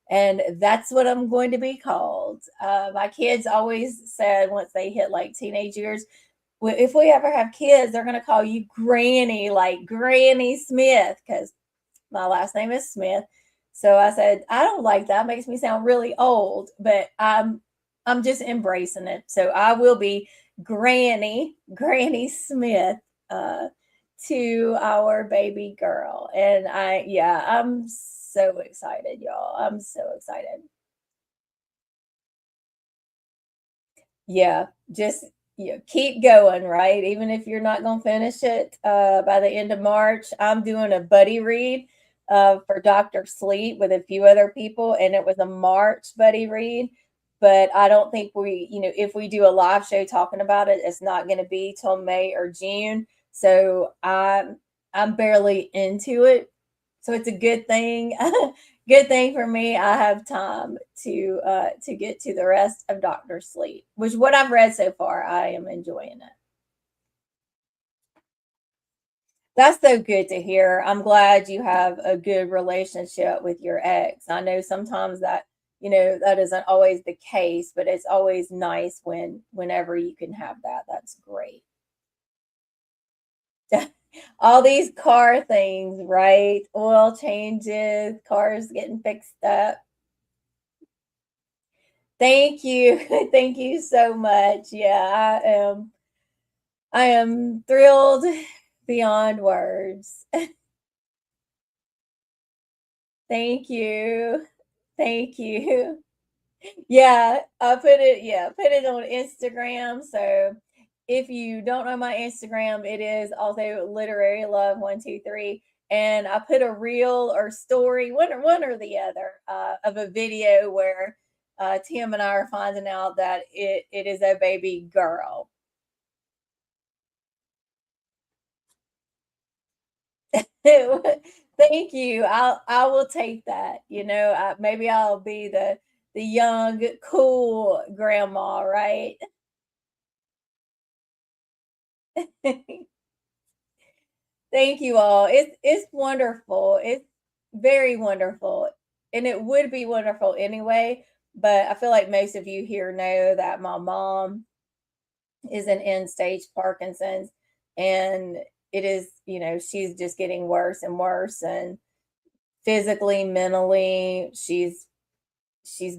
and that's what I'm going to be called. My kids always said once they hit like teenage years, if we ever have kids, they're going to call you Granny, like Granny Smith, because My last name is Smith. So I said, I don't like that. It makes me sound really old, but I'm just embracing it. So I will be Granny Smith uh to our baby girl. And I'm so excited, y'all. I'm so excited. Yeah, just keep going, right? Even if you're not going to finish it by the end of March. I'm doing a buddy read for Dr. Sleep with a few other people, and it was a March buddy read. But I don't think if we do a live show talking about it, it's not going to be till May or June. So I'm barely into it, so it's a good thing. Good thing for me. I have time to get to the rest of Doctor Sleep, which what I've read so far, I am enjoying it. That's so good to hear. I'm glad you have a good relationship with your ex. I know sometimes that isn't always the case, but it's always nice whenever you can have that. That's great. All these car things, right? Oil changes, cars getting fixed up. Thank you. Thank you so much. Yeah, I am thrilled beyond words. Thank you. Thank you. Yeah, put it on Instagram. So if you don't know my Instagram, it is also literary love 123. And I put a reel or story, one or the other, of a video where Tim and I are finding out that it is a baby girl. Thank you. I will take that. Maybe I'll be the young, cool grandma, right? Thank you all. It's wonderful. It's very wonderful. And it would be wonderful anyway, but I feel like most of you here know that my mom is an end stage Parkinson's, and it is, she's just getting worse and worse, and physically, mentally, she's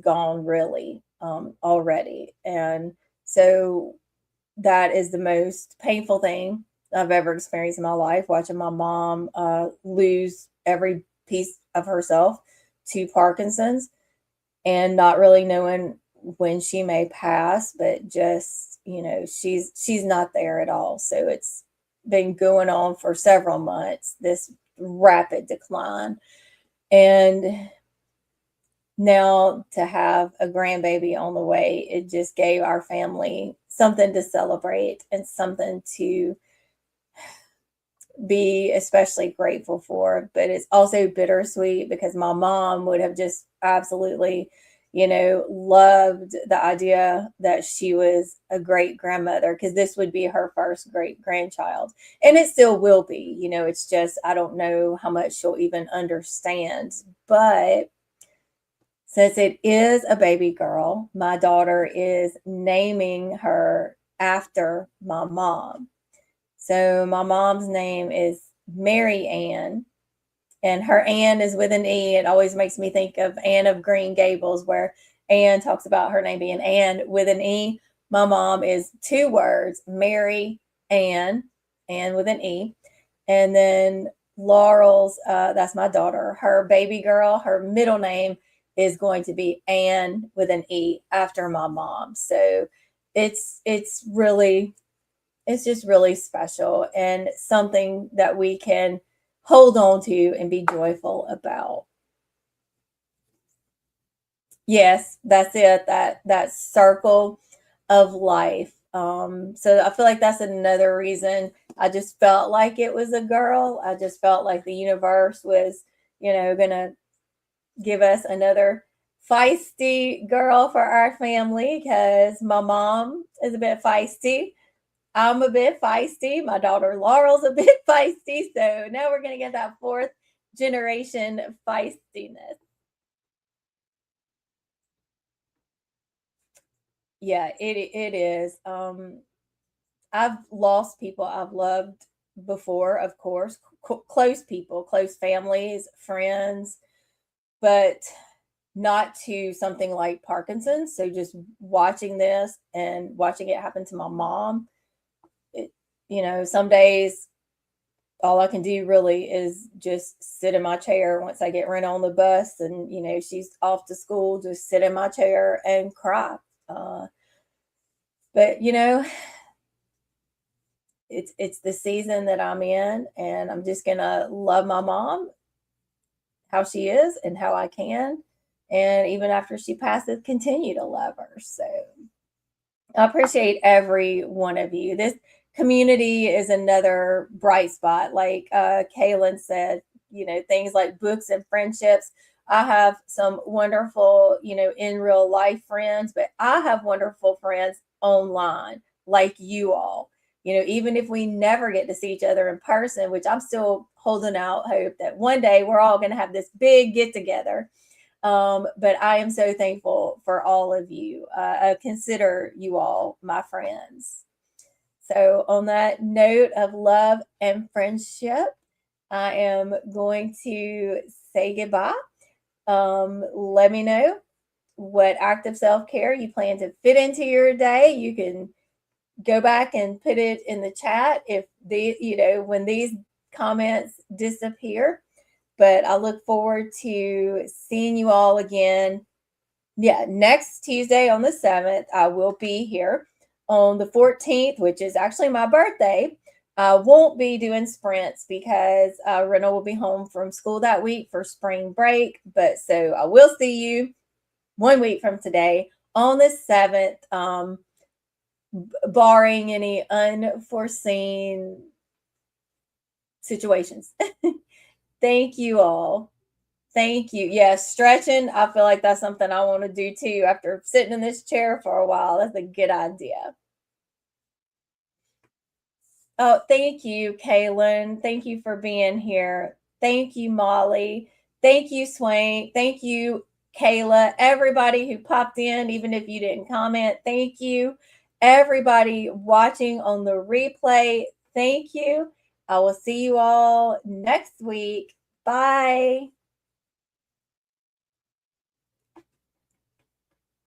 gone really already. And so that is the most painful thing I've ever experienced in my life, watching my mom lose every piece of herself to Parkinson's and not really knowing when she may pass, but just, she's not there at all. So it's been going on for several months, this rapid decline. And now to have a grandbaby on the way, it just gave our family something to celebrate and something to be especially grateful for. But it's also bittersweet because my mom would have just absolutely, loved the idea that she was a great grandmother, because this would be her first great grandchild. And it still will be, it's just, I don't know how much she'll even understand. But since it is a baby girl, my daughter is naming her after my mom. So my mom's name is Mary Ann, and her Ann is with an E. It always makes me think of Anne of Green Gables, where Anne talks about her name being Ann with an E. My mom is two words, Mary Ann, Ann with an E. And then Laurel's, that's my daughter, her baby girl, her middle name is going to be Ann with an E after my mom. So it's really it's just really special and something that we can hold on to and be joyful about. Yes, that's it. That circle of life. So I feel like that's another reason I just felt like it was a girl. I just felt like the universe was, gonna give us another feisty girl for our family, because my mom is a bit feisty. I'm a bit feisty. My daughter Laurel's a bit feisty. So now we're going to get that fourth generation feistiness. Yeah, it is. I've lost people I've loved before, of course, close people, close families, friends, but not to something like Parkinson's. So just watching this and watching it happen to my mom, it, some days all I can do really is just sit in my chair once I get run on the bus and, she's off to school, just sit in my chair and cry. But, it's the season that I'm in, and I'm just going to love my mom how she is and how I can. And even after she passes, continue to love her. So I appreciate every one of you. This community is another bright spot. Like Kaylin said, things like books and friendships. I have some wonderful, in real life friends, but I have wonderful friends online, like you all. Even if we never get to see each other in person, which I'm still holding out hope that one day we're all going to have this big get together. But I am so thankful for all of you. I consider you all my friends. So, on that note of love and friendship, I am going to say goodbye. Let me know what active self care you plan to fit into your day. You can go back and put it in the chat if when these comments disappear. But I look forward to seeing you all again. Yeah, next Tuesday on the 7th, I will be here. On the 14th, which is actually my birthday, I won't be doing sprints because Renna will be home from school that week for spring break. But so I will see you 1 week from today on the 7th, barring any unforeseen situations. Thank you all. Thank you. Yes, stretching. I feel like that's something I want to do too after sitting in this chair for a while. That's a good idea. Oh, thank you, Kaylin. Thank you for being here. Thank you, Molly. Thank you, Swain. Thank you, Kayla. Everybody who popped in, even if you didn't comment, thank you. Everybody watching on the replay, thank you. I will see you all next week. Bye.